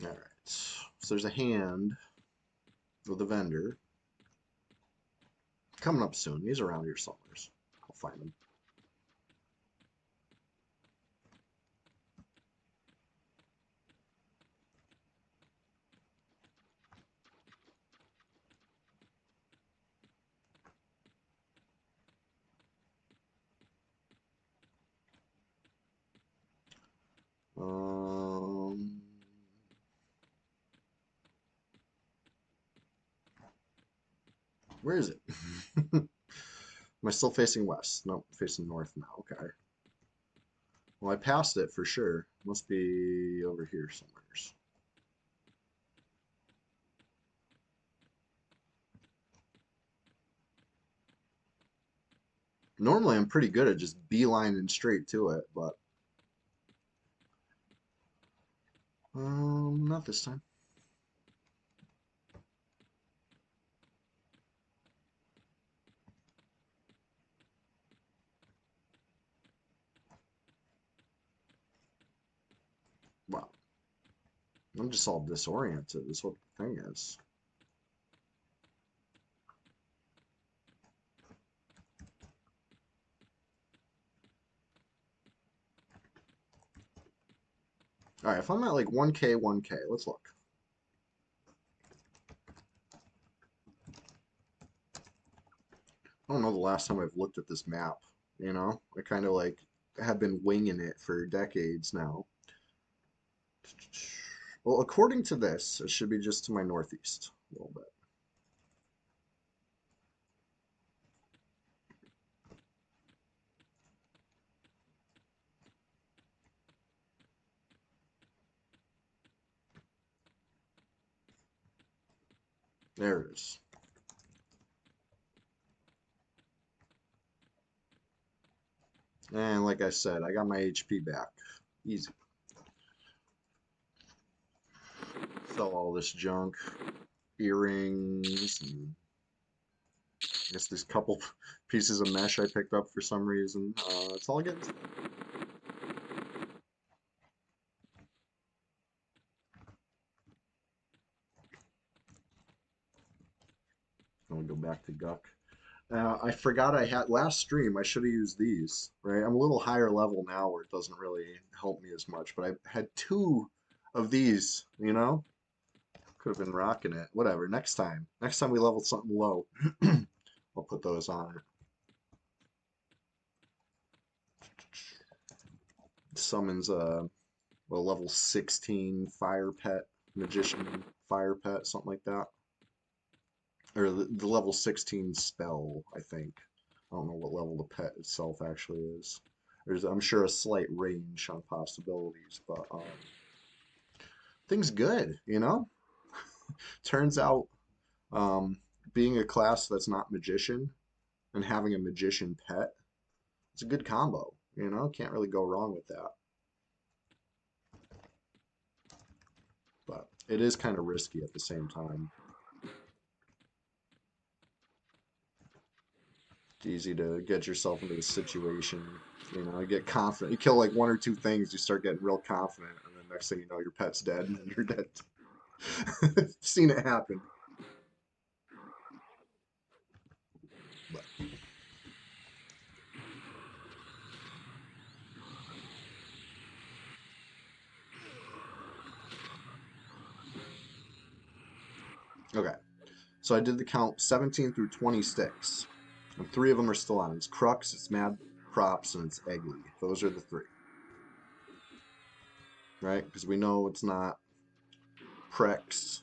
All right. So there's a hand with a vendor coming up soon. He's around here somewhere. I'll find him. Um, where is it? Am I still facing west? Nope, facing north now. Okay. Well, I passed it for sure. Must be over here somewhere. Normally, I'm pretty good at just beelining straight to it, but not this time. Wow, I'm just all disoriented. Is what the thing is. All right, if I'm at like 1K, 1K, let's look. I don't know the last time I've looked at this map. You know, I kind of like have been winging it for decades now. Well, according to this, it should be just to my northeast a little bit. There it is. And like I said, I got my HP back. Easy. Sell all this junk. Earrings. And I guess these couple pieces of mesh I picked up for some reason. That's all I get. I'm gonna go back to Guck. I forgot I had last stream. I should have used these, right? I'm a little higher level now where it doesn't really help me as much, but I had two of these, you know? Could have been rocking it. Whatever. Next time. Next time we level something low, I'll put those on it. Summons a level 16 fire pet, magician fire pet, something like that. Or the level 16 spell, I think. I don't know what level the pet itself actually is. There's, I'm sure, a slight range on possibilities, but things good, you know? Turns out um, being a class that's not magician and having a magician pet, it's a good combo, you know? Can't really go wrong with that. But it is kind of risky at the same time. It's easy to get yourself into a situation, you know, get confident. You kill like one or two things, you start getting real confident, and then next thing you know, your pet's dead and you're dead. Seen it happen. But, okay, so I did the count 17 through 26, and three of them are still on. It's Crux, it's Mad Props, and it's Eggly. Those are the three. right? Because we know it's not Prex.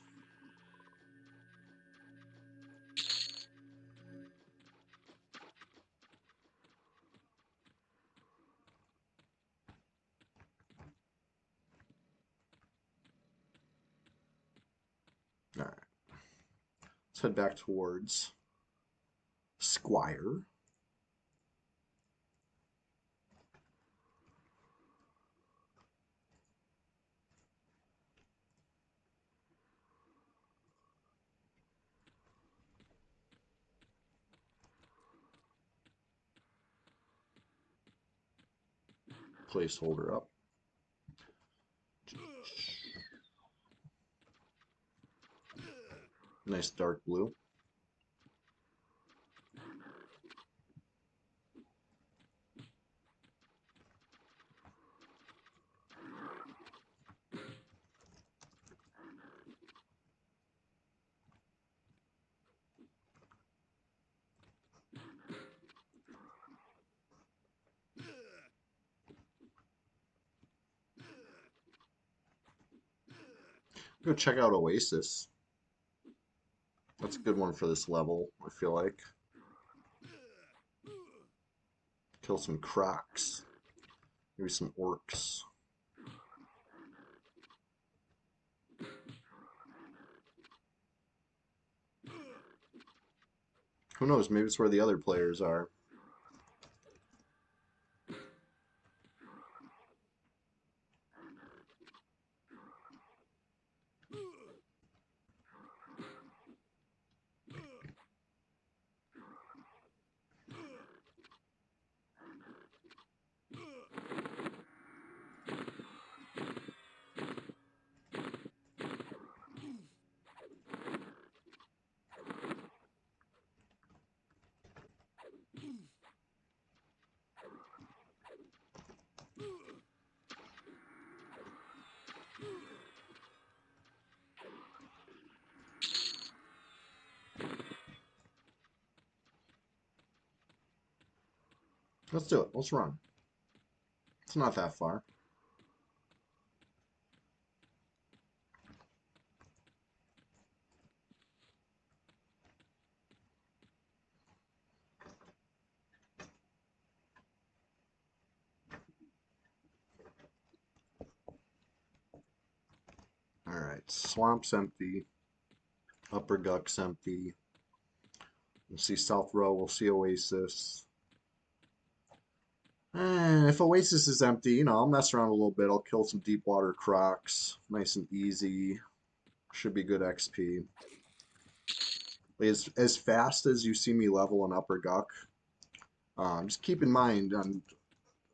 All right, let's head back towards Squire. Placeholder up. Nice dark blue. Go check out Oasis. That's a good one for this level, I feel like. Kill some crocs. Maybe some orcs. Who knows? Maybe it's where the other players are. Let's do it. Let's run. It's not that far. All right. Swamp's empty. Upper Guck's empty. We'll see South Row. We'll see Oasis. If Oasis is empty, I'll mess around a little bit. I'll kill some deep water crocs. Nice and easy. Should be good XP. As fast as you see me level an Upper Guck, just keep in mind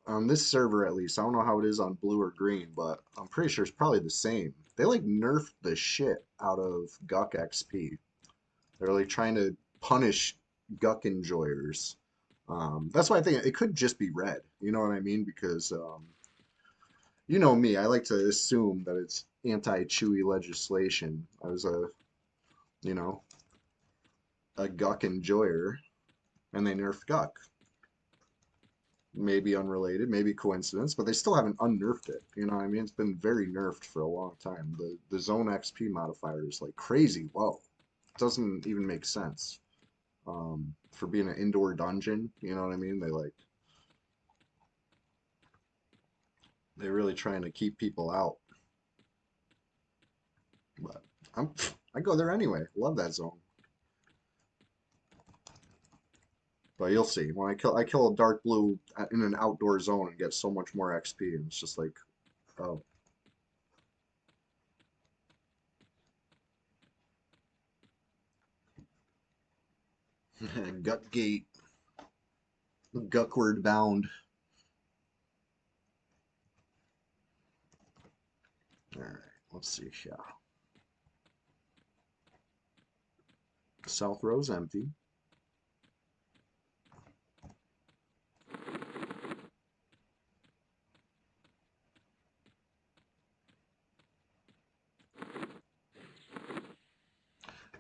on this server at least, I don't know how it is on blue or green, but I'm pretty sure it's probably the same. They like nerfed the shit out of Guck XP. They're like trying to punish Guck enjoyers. That's why I think it could just be red. You know what I mean? Because you know me, I like to assume that it's anti-chewy legislation. I was you know, a Guck enjoyer, and they nerfed Guck. Maybe unrelated, maybe coincidence, but they still haven't unnerfed it. You know what I mean? It's been very nerfed for a long time. The zone XP modifier is like crazy low. It doesn't even make sense. For being an indoor dungeon, you know what I mean? They're really trying to keep people out. But I go there anyway. Love that zone. But you'll see when I kill a dark blue in an outdoor zone and get so much more XP, and it's just like, oh. Gut gate, Guckward bound. All right, let's see here. South row's empty.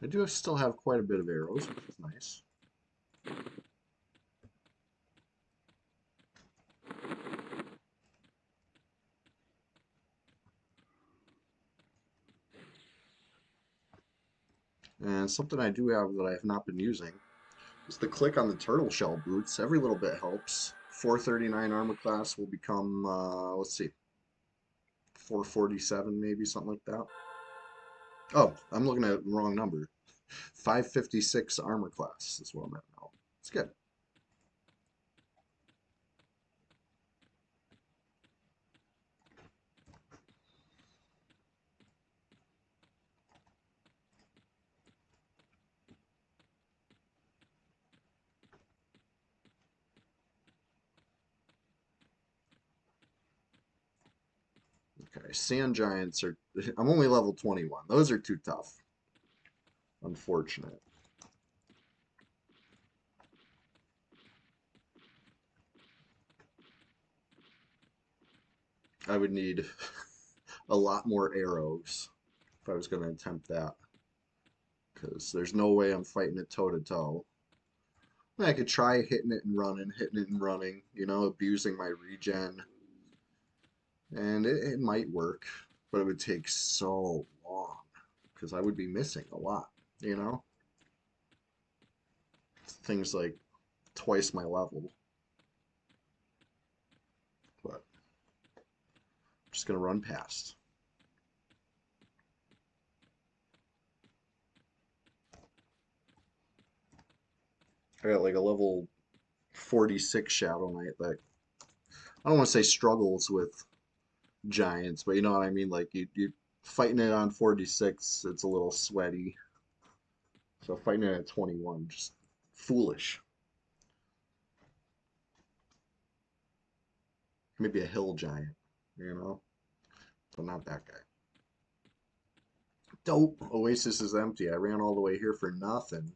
I do still have quite a bit of arrows, which is nice. And something I do have that I have not been using is the click on the turtle shell boots. Every little bit helps. 439 armor class will become, let's see, 447 maybe, something like that. Oh, I'm looking at the wrong number. 556 armor class is what I'm at now. It's good. Okay, sand giants are. I'm only level 21. Those are too tough. Unfortunate. I would need a lot more arrows if I was going to attempt that. Because there's no way I'm fighting it toe to toe. I could try hitting it and running, you know, abusing my regen. And it might work, but it would take so long because I would be missing a lot, you know? Things like twice my level. But I'm just going to run past. I got like a level 46 Shadow Knight that I don't want to say struggles with giants, but you know what I mean? Like you fighting it on 46, it's a little sweaty. So fighting it at 21, just foolish. Maybe a hill giant, you know? But not that guy. Dope. Oasis is empty. I ran all the way here for nothing.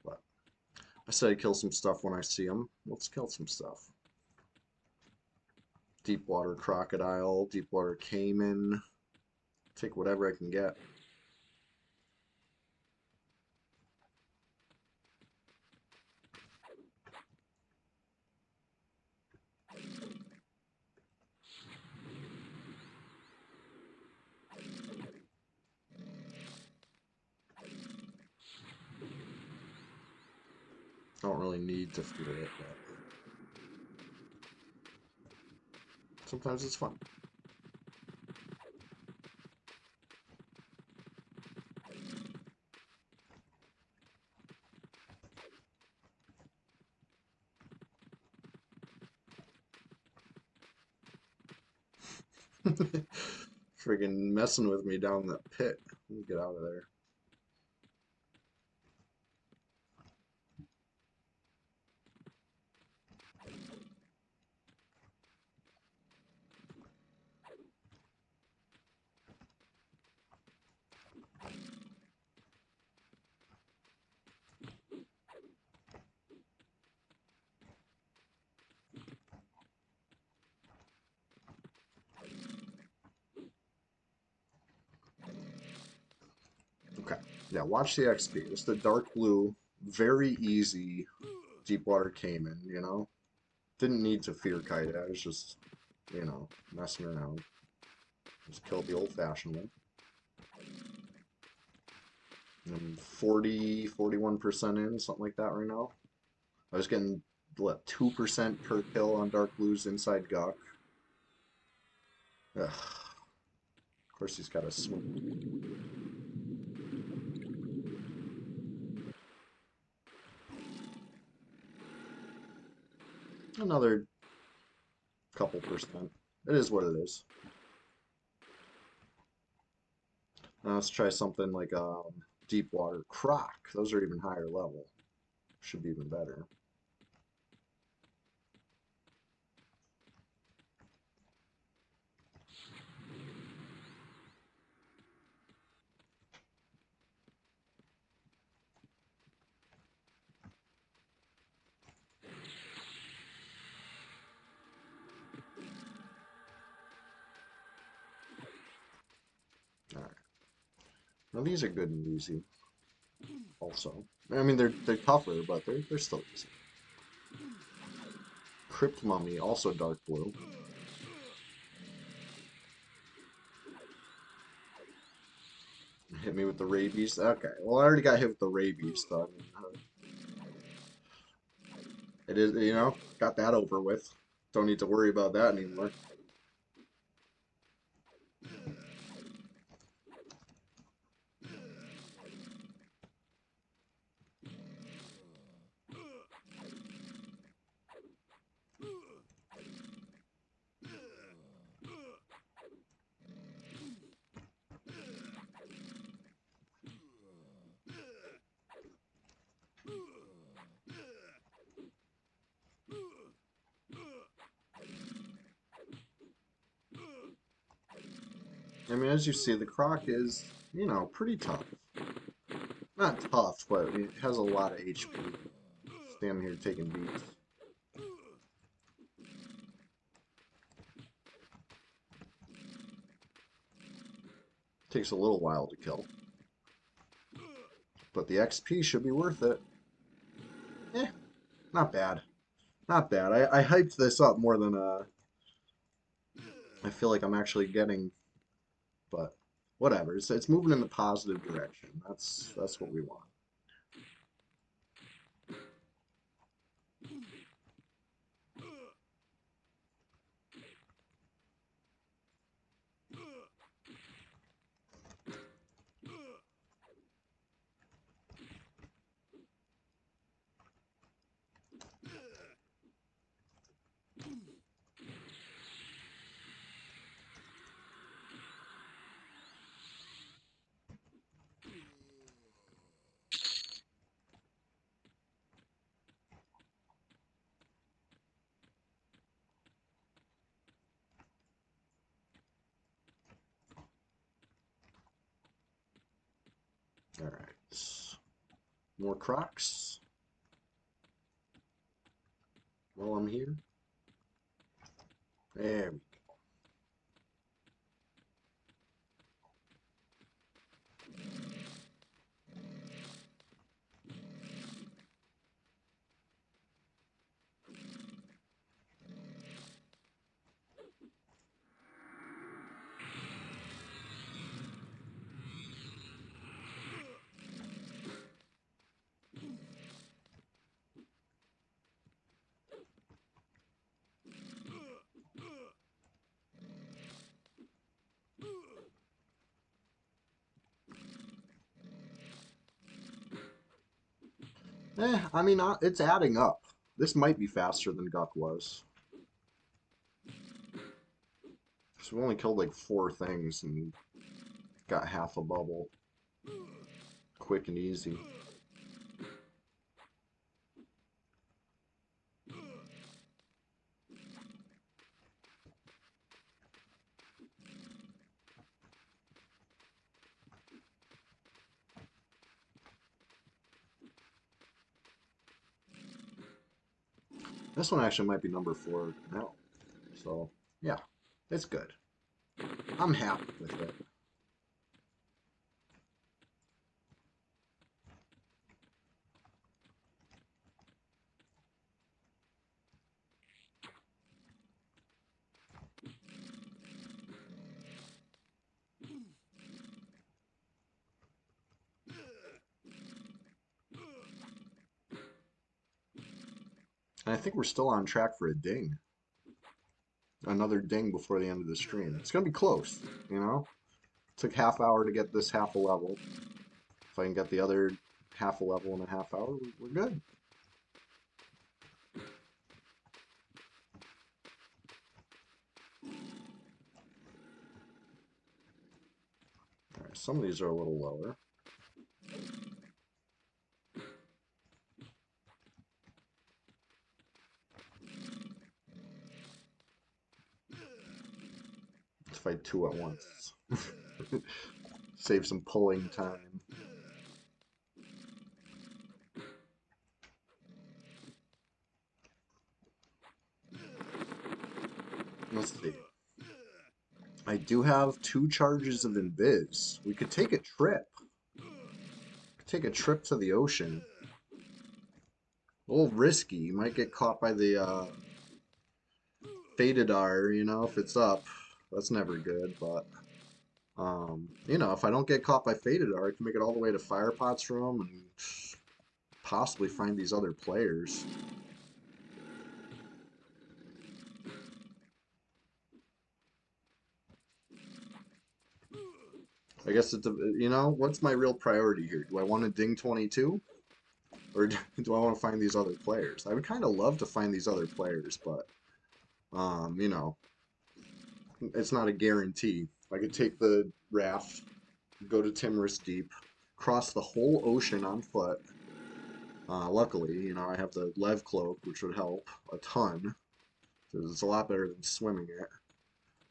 But I said I'd kill some stuff when I see them. Let's kill some stuff. Deepwater crocodile, deepwater caiman. Take whatever I can get. Don't really need to fear it, but sometimes it's fun. Friggin' messing with me down that pit. Let me get out of there. Okay. Yeah, watch the XP. It's the dark blue, very easy Deepwater Cayman, you know? Didn't need to fear kite it. I was just, you know, messing around. Just killed the old-fashioned one. And 40, 41% in, something like that right now. I was getting, what, 2% per kill on Dark Blues inside Gawk. Ugh. Of course he's got a swing. Another couple percent. It is what it is. Now let's try something like Deepwater Croc. Those are even higher level. Should be even better. Now these are good and easy. Also, I mean they're tougher, but they're still easy. Crypt Mummy, also dark blue. Hit me with the rabies. Okay, well I already got hit with the rabies, so I mean, it is, you know, got that over with. Don't need to worry about that anymore. I mean, as you see, the Croc is, you know, pretty tough. Not tough, but it has a lot of HP. Standing here taking beats. Takes a little while to kill. But the XP should be worth it. Eh, not bad. Not bad. I hyped this up more than I feel like I'm actually getting, but whatever. It's moving in the positive direction. That's what we want. All right. More Crocs. While I'm here. There we I mean, it's adding up. This might be faster than Guck was. So we only killed like 4 things and got half a bubble. Quick and easy. This one actually might be number 4 now. So, yeah, it's good. I'm happy with it. And I think we're still on track for a ding. Another ding before the end of the stream. It's going to be close, you know? Took half hour to get this half a level. If I can get the other half a level in a half hour, we're good. All right, some of these are a little lower. Let's fight 2 at once. Save some pulling time. Let's see. I do have 2 charges of Invis. We could take a trip. take a trip to the ocean. A little risky. You might get caught by the Fatedar, if it's up. That's never good, but if I don't get caught by Fatedar, I can make it all the way to Firepot's room and possibly find these other players. I guess what's my real priority here? Do I want to ding 22? Or do I want to find these other players? I would kind of love to find these other players, but, it's not a guarantee. I could take the raft, go to Timorous Deep, cross the whole ocean on foot. Luckily, I have the Lev Cloak, which would help a ton, because it's a lot better than swimming it.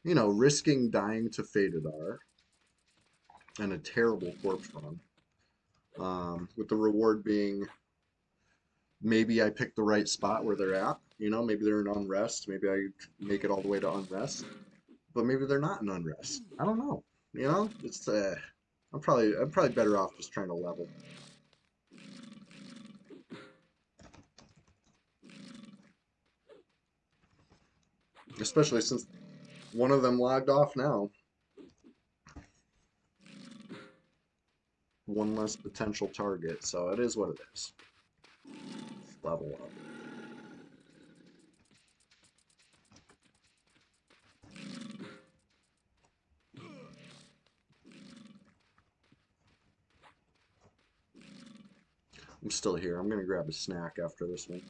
Risking dying to Fatedar and a terrible corpse run, with the reward being maybe I pick the right spot where they're at. Maybe they're in unrest. Maybe I make it all the way to unrest, but maybe they're not in unrest. I don't know. It's I'm probably better off just trying to level. Especially since one of them logged off now. One less potential target, so it is what it is. Level up. I'm still here. I'm gonna grab a snack after this one.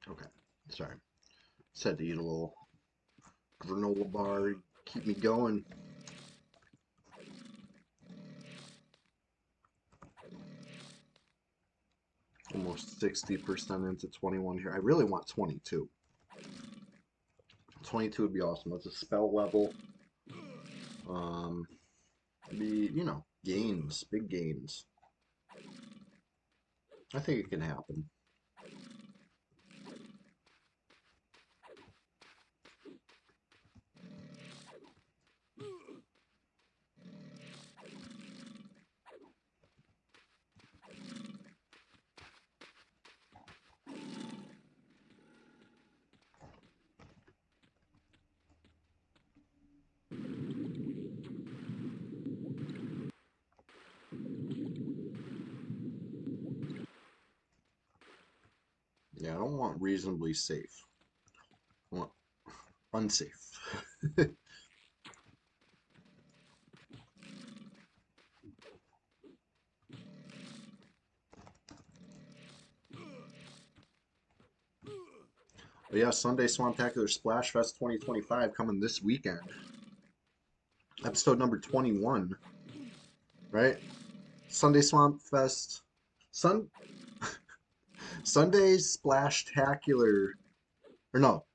Okay, sorry. Just had to eat a little granola bar, keep me going. Almost 60% into 21 here. I really want 22. 22 would be awesome. That's a spell level. Um, be, you know, gains, big gains. I think it can happen. Yeah, I don't want reasonably safe. I want unsafe. But yeah, Sunday Swamptacular Splash Fest 2025 coming this weekend. Episode number 21, right? Sunday Swamp Fest. Sun Sunday Splashtacular, or no,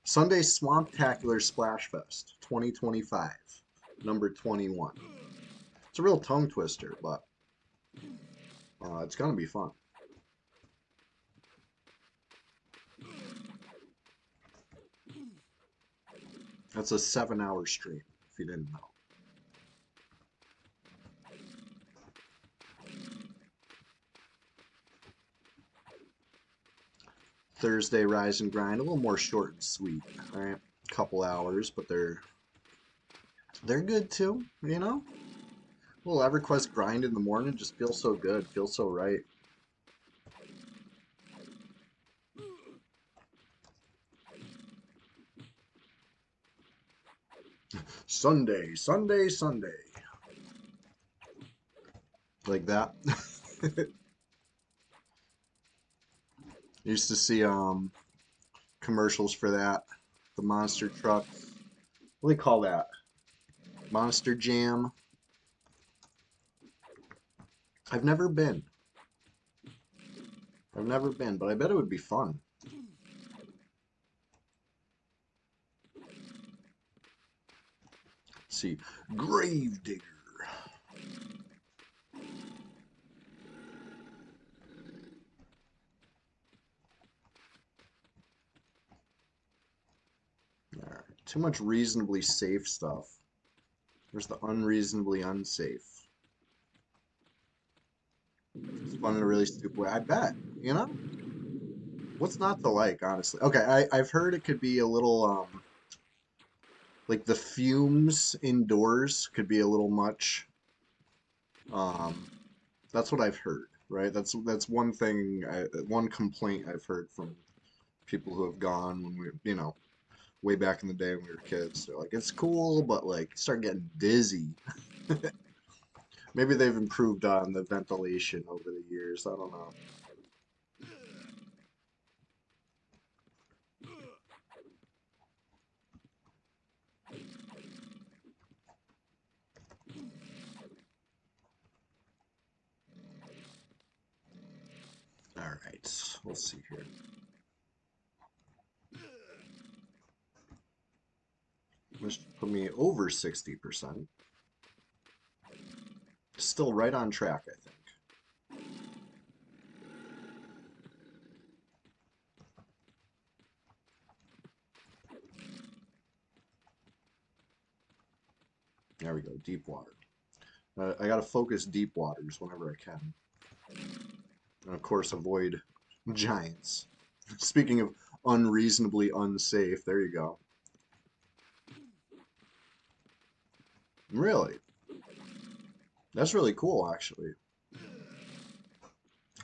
Sunday Swamptacular Splash Fest 2025, number 21. It's a real tongue twister, but it's gonna be fun. That's a 7-hour stream, if you didn't know. Thursday Rise and Grind, a little more short and sweet, right? Couple hours, but they're good too, you know? A little EverQuest grind in the morning just feels so good, feels so right. Sunday, Sunday, Sunday. Like that. Used to see commercials for that. The monster truck. What do they call that? Monster Jam. I've never been. I've never been, but I bet it would be fun. Let's see. Gravedigger. Alright. Too much reasonably safe stuff. There's the unreasonably unsafe. It's fun in a really stupid way. I bet, you know? What's not to like, honestly? Okay, I've heard it could be a little like the fumes indoors could be a little much. Um, that's what I've heard, right? That's one thing, one complaint I've heard from people who have gone when we, you know, way back in the day when we were kids. They're like, it's cool, but like, start getting dizzy. Maybe they've improved on the ventilation over the years. I don't know. All right, let's see here. This put me over 60%. Still right on track, I think. There we go, deep water. I gotta focus deep waters whenever I can. And of course, avoid giants. Speaking of unreasonably unsafe, there you go. Really? That's really cool, actually.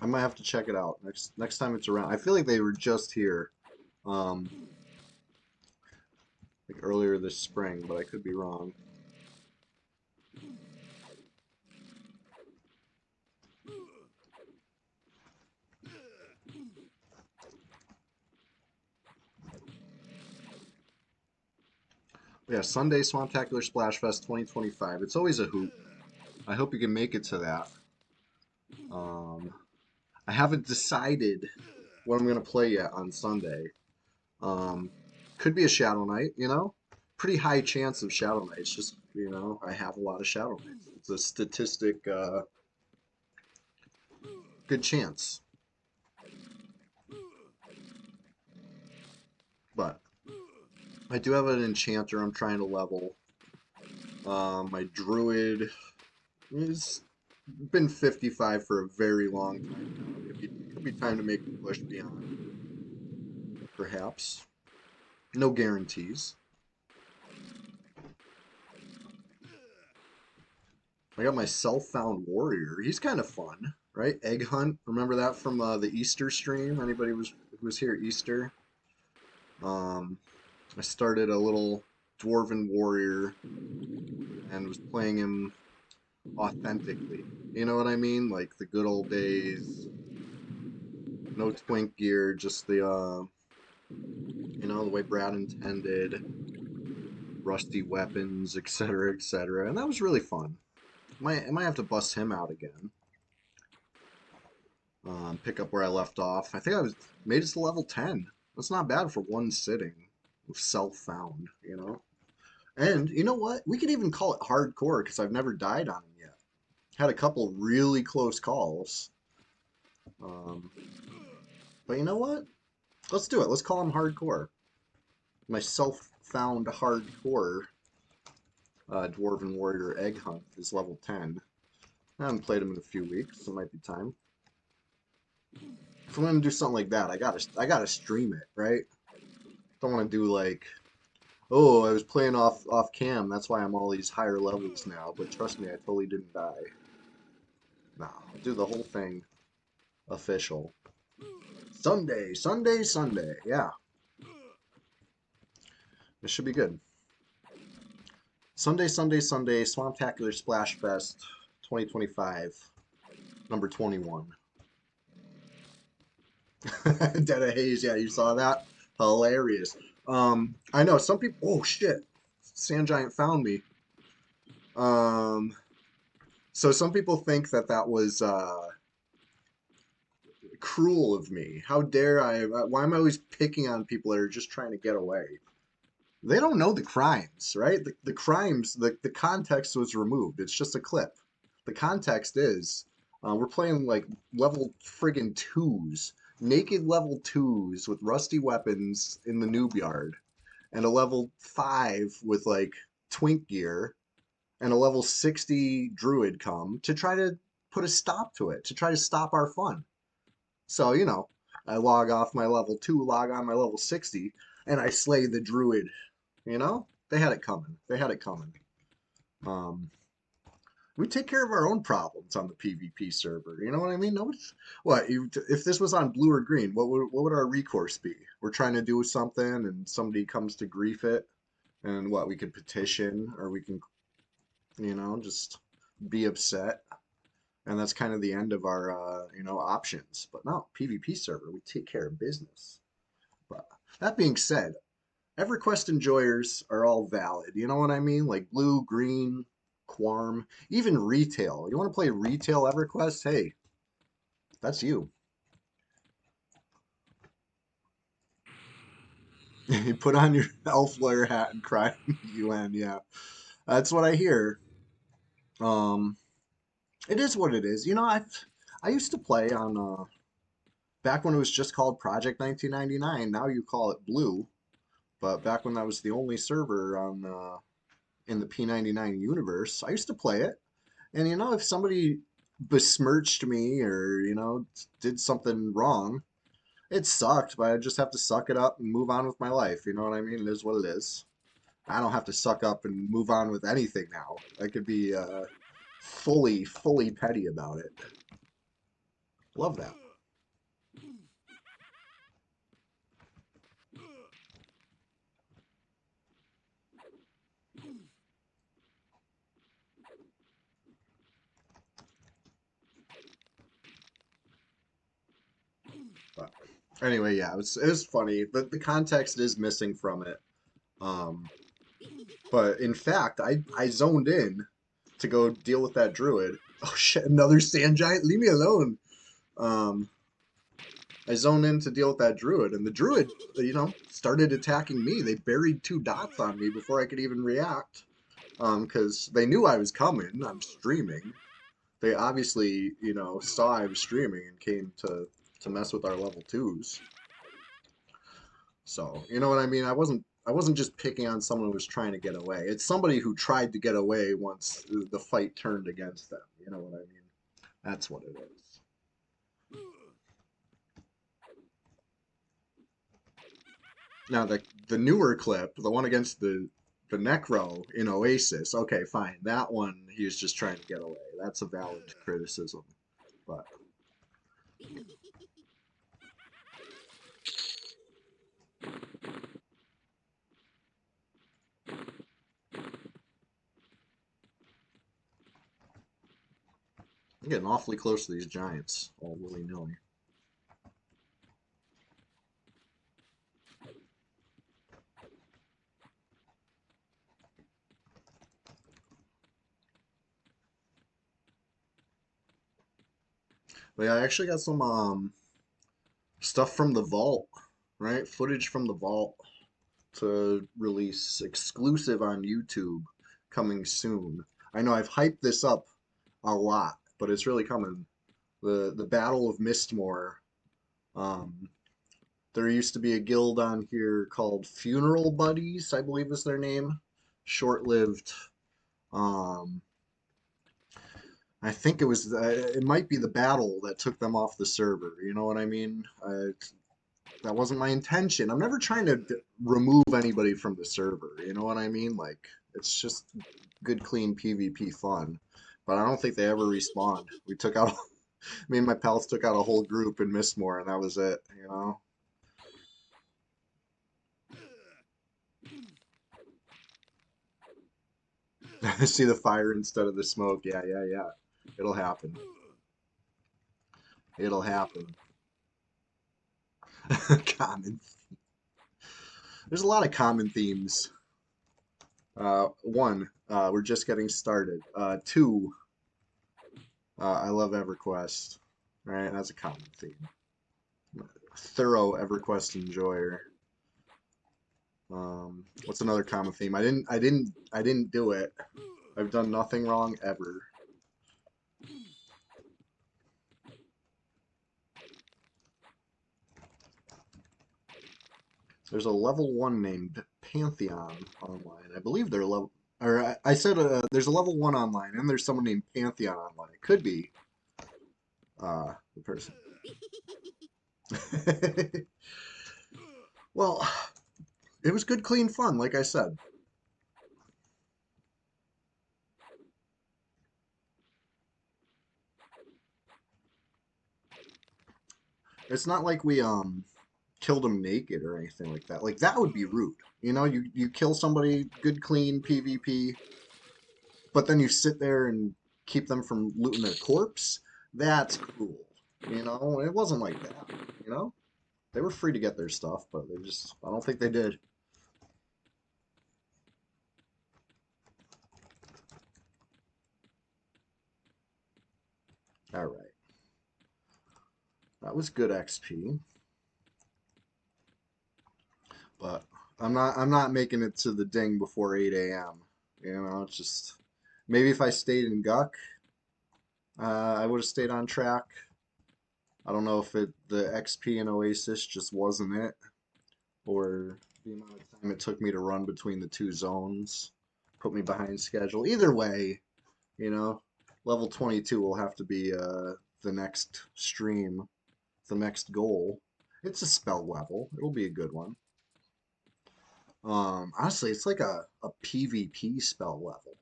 I might have to check it out next time it's around. I feel like they were just here. Um, like earlier this spring, but I could be wrong. Yeah, Sunday Swamptacular Splash Fest 2025. It's always a hoot. I hope you can make it to that. Um, I haven't decided what I'm gonna play yet on Sunday. Um, could be a Shadow Knight, you know? Pretty high chance of Shadow Knight. It's just, you know, I have a lot of Shadow Knights. It's a statistic, good chance. But I do have an Enchanter I'm trying to level. My Druid is been 55 for a very long time now. Could be time to make a push beyond, perhaps. No guarantees. I got my self-found warrior. He's kind of fun, right? Egg hunt. Remember that from the Easter stream? Anybody who was here at Easter? Um, I started a little dwarven warrior and was playing him authentically. You know what I mean? Like the good old days. No twink gear, just the you know, the way Brad intended. Rusty weapons, etc., etc. And that was really fun. I might have to bust him out again. Pick up where I left off. I think I was made it to level 10. That's not bad for one sitting of self-found, you know? And you know what? We could even call it hardcore because I've never died on him yet. Had a couple really close calls. Um, but you know what? Let's do it. Let's call him hardcore. My self-found hardcore Dwarven Warrior Egg Hunt is level 10. I haven't played him in a few weeks, so it might be time. If I'm gonna do something like that, I gotta stream it, right? Don't want to do like, oh, I was playing off cam, that's why I'm all these higher levels now. But trust me, I totally didn't die. No, I'll do the whole thing official. Sunday, Sunday, Sunday. Yeah, it should be good. Sunday, Sunday, Sunday. Swamptacular Splash Fest 2025, number 21. Dead of Haze, yeah, you saw that? Hilarious. I know some people. Oh shit, Sand Giant found me. Um, so some people think that that was cruel of me. How dare I? Why am I always picking on people that are just trying to get away? They don't know the crimes, right? The crimes, the context was removed. It's just a clip. The context is we're playing like level friggin' twos, naked level twos with rusty weapons in the noob yard, and a level five with like twink gear, and a level 60 druid come to try to put a stop to it, to try to stop our fun. So, you know, I log off my level 2, log on my level 60, and I slay the druid. You know? They had it coming. They had it coming. Um, we take care of our own problems on the PvP server. You know what I mean? Nobody's what you, if this was on blue or green, what would our recourse be? We're trying to do something and somebody comes to grief it, and what we could petition or we can, you know, just be upset. And that's kind of the end of our you know, options. But no, PvP server, we take care of business. But that being said, EverQuest enjoyers are all valid. You know what I mean? Like blue, green, Quarm, even retail. You want to play retail EverQuest? Hey, that's you. You put on your elf lawyer hat and cry UN. Yeah, that's what I hear. Um, it is what it is. You know, I used to play on back when it was just called Project 1999. Now you call it Blue, but back when that was the only server on in the P99 universe, I used to play it. And you know, if somebody besmirched me or, you know, did something wrong, it sucked, but I just have to suck it up and move on with my life. You know what I mean? It is what it is. I don't have to suck up and move on with anything now. I could be fully petty about it. Love that. Anyway, yeah, it was funny. The context is missing from it. Um, but in fact, I zoned in to go deal with that druid. Oh shit, another sand giant? Leave me alone. Um, I zoned in to deal with that druid, and the druid, started attacking me. They buried two dots on me before I could even react. Because they knew I was coming. I'm streaming. They obviously, saw I was streaming and came to mess with our level twos. So, you know what I mean? I wasn't just picking on someone who was trying to get away. It's somebody who tried to get away once the fight turned against them. You know what I mean? That's what it is. Now the newer clip, the one against the Necro in Oasis, okay, fine. That one he was just trying to get away. That's a valid criticism. But I'm getting awfully close to these giants, all willy-nilly. But yeah, I actually got some stuff from the vault, right? Footage from the vault to release exclusive on YouTube coming soon. I know I've hyped this up a lot, but it's really coming. The Battle of Mistmore. Um, there used to be a guild on here called Funeral Buddies, I believe is their name. Short-lived. Um, I think it might be the battle that took them off the server. You know what I mean? That wasn't my intention. I'm never trying to remove anybody from the server. You know what I mean? Like, it's just good, clean PvP fun. But I don't think they ever respawned. We took out, me and my pals took out a whole group in Mistmore, and that was it. You know? See the fire instead of the smoke. Yeah, yeah, yeah. It'll happen. It'll happen. Common. There's a lot of common themes. One, we're just getting started. Two, I love EverQuest. Right, that's a common theme. Thorough EverQuest enjoyer. What's another common theme? I didn't do it. I've done nothing wrong ever. There's a level one named Pantheon online. I believe they're level, or I said there's a level one online, and there's someone named Pantheon online. It could be the person. Well, it was good, clean fun, like I said. It's not like we killed them naked or anything like that. Like that would be rude. You kill somebody, good, clean PvP, but then you sit there and keep them from looting their corpse. That's cruel. It wasn't like that. You know, they were free to get their stuff, but I don't think they did. All right, that was good XP, but I'm not making it to the ding before 8 a.m. It's just maybe if I stayed in Guck, I would have stayed on track. I don't know if the XP in Oasis just wasn't it, or the amount of time it took me to run between the two zones put me behind schedule. Either way, you know, level 22 will have to be the next stream, the next goal. It's a spell level. It'll be a good one. Honestly, it's like a PvP spell level.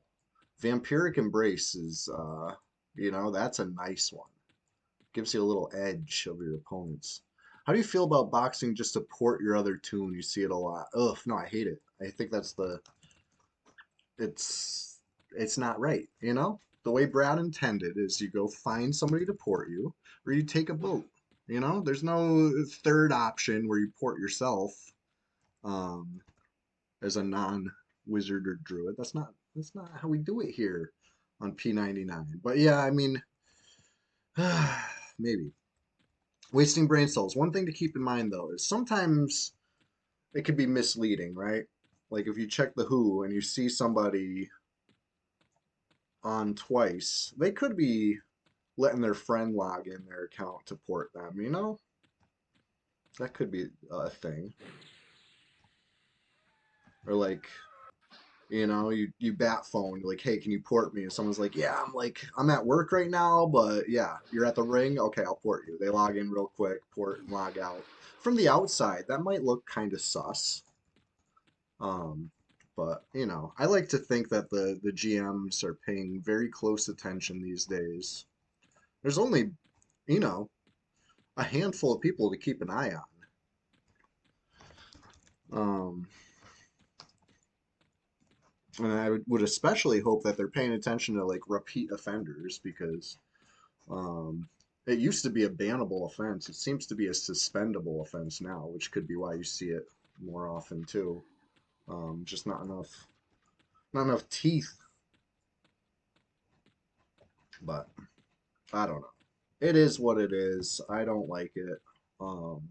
Vampiric Embrace is, that's a nice one. Gives you a little edge over your opponents. How do you feel about boxing just to port your other tune? You see it a lot. Ugh, no, I hate it. I think it's not right. The way Brad intended is you go find somebody to port you, or you take a boat. You know, there's no third option where you port yourself um, as a non-wizard or druid. That's not how we do it here on P99. But yeah, I mean, maybe wasting brain cells. One thing to keep in mind though is sometimes it could be misleading, right? Like if you check the Who and you see somebody on twice, they could be letting their friend log in their account to port them, you know? That could be a thing. Or like, you bat phone, like, hey, can you port me? And someone's like, yeah, I'm at work right now, but yeah, you're at the ring. Okay, I'll port you. They log in real quick, port and log out. From the outside, that might look kind of sus. Um, but I like to think that the GMs are paying very close attention these days. There's only, you know, a handful of people to keep an eye on. And I would especially hope that they're paying attention to like repeat offenders because um, it used to be a bannable offense. It seems to be a suspendable offense now, which could be why you see it more often too. Just not enough teeth. But I don't know. It is what it is. I don't like it. Um,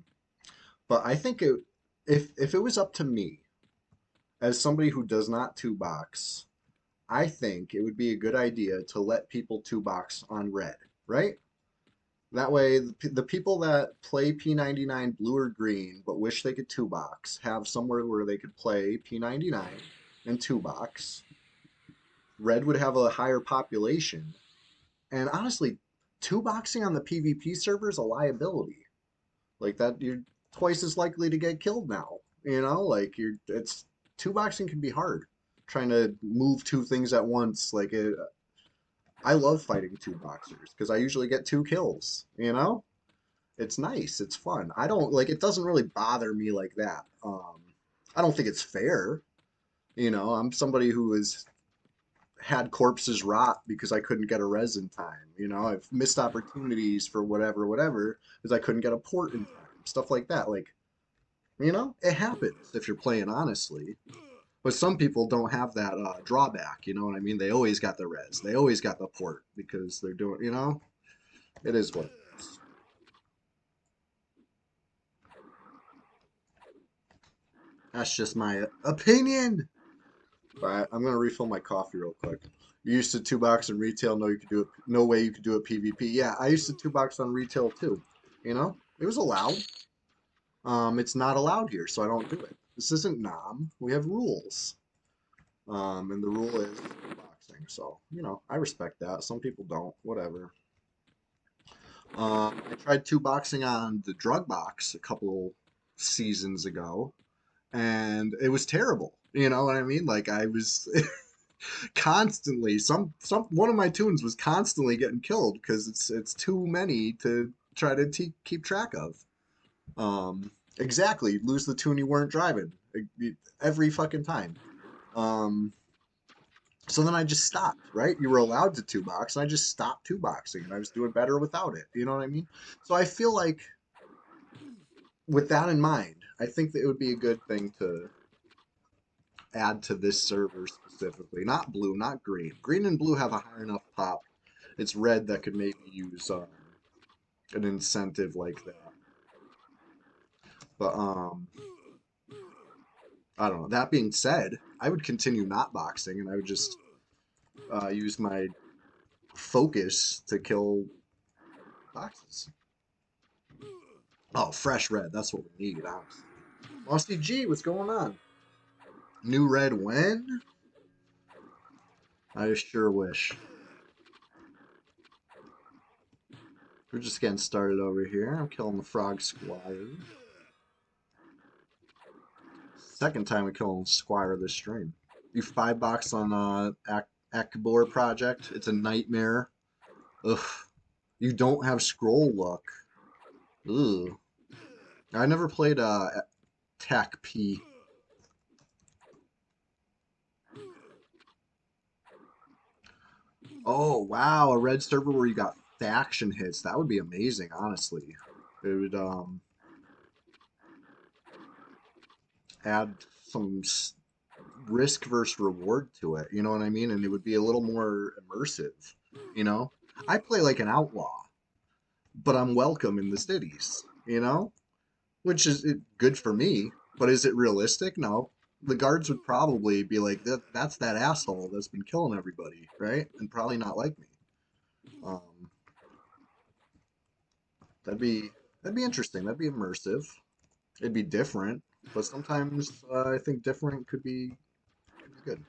but I think if it was up to me, as somebody who does not two box, I think it would be a good idea to let people two box on red, right? That way, the people that play P99 blue or green but wish they could two box have somewhere where they could play P99 and two box. Red would have a higher population. And honestly, two boxing on the PvP server is a liability. Like that, you're twice as likely to get killed now. Like it's two boxing can be hard. Trying to move two things at once, I love fighting two boxers because I usually get two kills. It's nice, it's fun. I don't like it doesn't really bother me like that. I don't think it's fair. I'm somebody who has had corpses rot because I couldn't get a res in time. I've missed opportunities for whatever, because I couldn't get a port in time. Stuff like that. It happens if you're playing honestly. But some people don't have that drawback. You know what I mean? They always got the res. They always got the port because they're doing. It is what it is. That's just my opinion. But I'm gonna refill my coffee real quick. You used to two box in retail. No, you could do it. No way you could do it PvP. Yeah, I used to two box on retail too. It was allowed. It's not allowed here, so I don't do it. This isn't Nom. We have rules. And the rule is two boxing. So I respect that. Some people don't. Whatever. I tried two boxing on the drug box a couple seasons ago, and it was terrible. You know what I mean? Like I was constantly some one of my tunes was constantly getting killed because it's too many to try to keep track of. Exactly, lose the tune you weren't driving every fucking time. Um, so then I just stopped. Right, you were allowed to two box, and I just stopped two boxing, and I was doing better without it. You know what I mean? So I feel like with that in mind, I think that it would be a good thing to add to this server specifically. Not blue, not green. Green and blue have a high enough pop. It's red that could maybe use an incentive like that. But I don't know. That being said, I would continue not boxing, and I would just use my focus to kill boxes. Oh, fresh red. That's what we need, honestly. Losty G, what's going on? New red when? I sure wish. We're just getting started over here. I'm killing the frog squire. Second time we kill squire this stream. You 5 bucks on Akbor project. It's a nightmare. Ugh. You don't have scroll luck. Ugh. I never played TAC P. Oh wow, a red server where you got faction hits. That would be amazing, honestly. It would add some risk versus reward to it. You know what I mean? And it would be a little more immersive. You know, I play like an outlaw, but I'm welcome in the cities. You know, which is good for me. But is it realistic? No. The guards would probably be like, That's that asshole that's been killing everybody, right? And probably not like me. Um, that'd be that'd be interesting. That'd be immersive. It'd be different, but sometimes I think different could be good.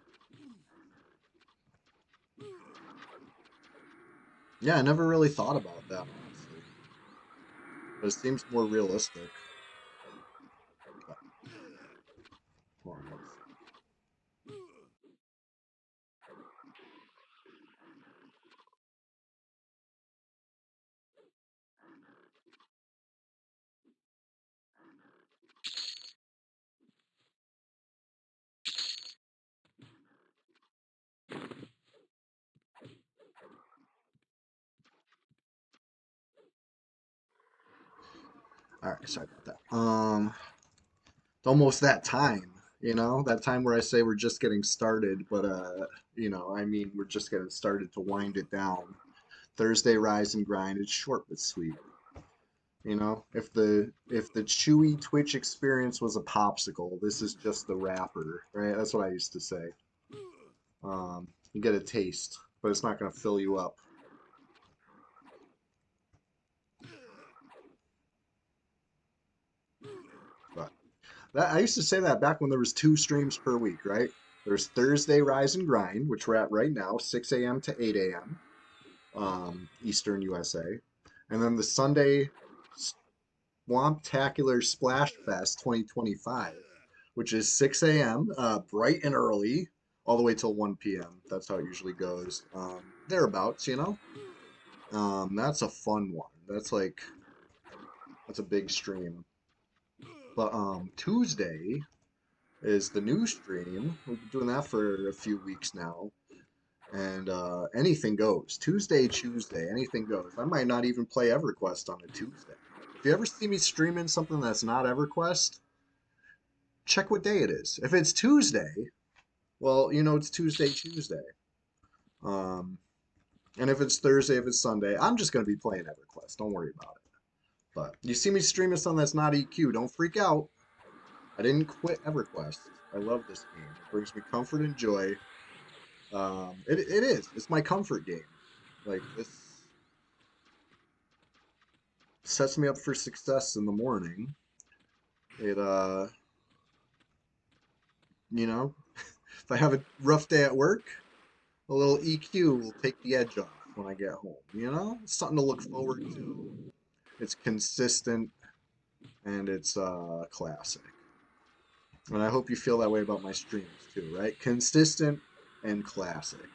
Yeah, I never really thought about that honestly, but it seems more realistic. But hold on one second. All right, sorry about that. It's almost that time, that time where I say we're just getting started, but I mean we're just getting started to wind it down. Thursday rise and grind. It's short but sweet. If the chewy Twitch experience was a popsicle, this is just the wrapper, right? That's what I used to say. You get a taste, but it's not going to fill you up. But I used to say that back when there was two streams per week, right? There's Thursday rise and grind, which we're at right now, 6 a.m. to 8 a.m. Eastern USA, and then the Sunday Swamptacular Splash Fest 2025, which is 6 a.m. Bright and early, all the way till 1 p.m. That's how it usually goes. Thereabouts, you know. That's a fun one. That's a big stream. But Tuesday is the new stream. We've been doing that for a few weeks now. And anything goes. Tuesday, anything goes. I might not even play EverQuest on a Tuesday. If you ever see me streaming something that's not EverQuest, check what day it is. If it's Tuesday, well, it's Tuesday. Um, and if it's Thursday, if it's Sunday, I'm just gonna be playing EverQuest. Don't worry about it. But you see me streaming something that's not EQ, don't freak out. I didn't quit EverQuest. I love this game. It brings me comfort and joy. It is. It's my comfort game. Like this sets me up for success in the morning. It if I have a rough day at work, a little EQ will take the edge off when I get home. It's something to look forward to. It's consistent and it's classic. And I hope you feel that way about my streams too, right? Consistent and classic.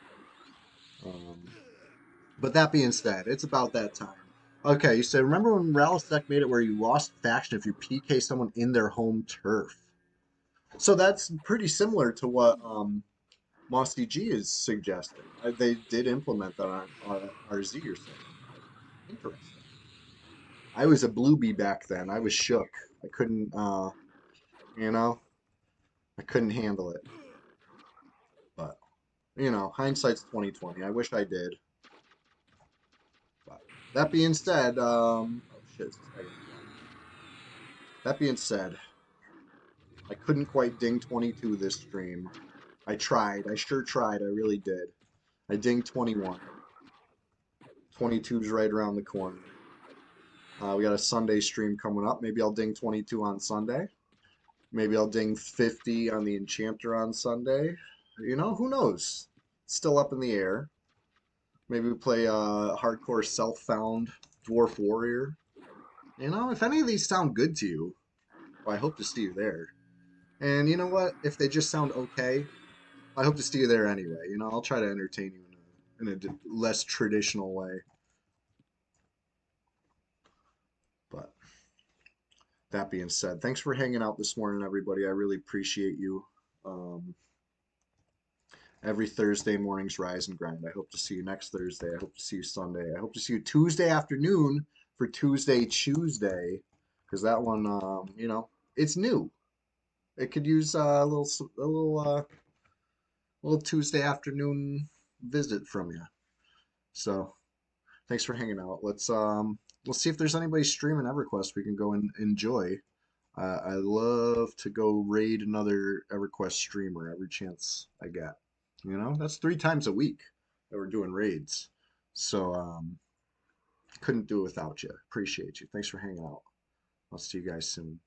Um, but that being said, it's about that time. Okay, you said remember when Ralisec made it where you lost faction if you PK someone in their home turf? So that's pretty similar to what Mossy G is suggesting. They did implement that on RZ, you're saying. Interesting. I was a bluebie back then. I was shook. I couldn't, you know, I couldn't handle it. But, hindsight's 2020. I wish I did. But that being said, oh shit, is this guy gonna jump? That being said, I couldn't quite ding 22 this stream. I tried. I sure tried. I really did. I dinged 21. 22's right around the corner. We got a Sunday stream coming up. Maybe I'll ding 22 on Sunday. Maybe I'll ding 50 on the Enchanter on Sunday. Who knows? Still up in the air. Maybe we play hardcore self-found Dwarf Warrior. If any of these sound good to you, well, I hope to see you there. And you know what? If they just sound okay, I hope to see you there anyway. I'll try to entertain you in a less traditional way. But that being said, thanks for hanging out this morning, everybody. I really appreciate you. Um, every Thursday morning's Rise and Grind. I hope to see you next Thursday. I hope to see you Sunday. I hope to see you Tuesday afternoon for Tuesday, because that one, it's new. It could use a little Tuesday afternoon visit from you. So thanks for hanging out. Let's see if there's anybody streaming EverQuest we can go and enjoy. I love to go raid another EverQuest streamer every chance I get. That's 3 times a week that we're doing raids. So couldn't do it without you. Appreciate you. Thanks for hanging out. I'll see you guys soon.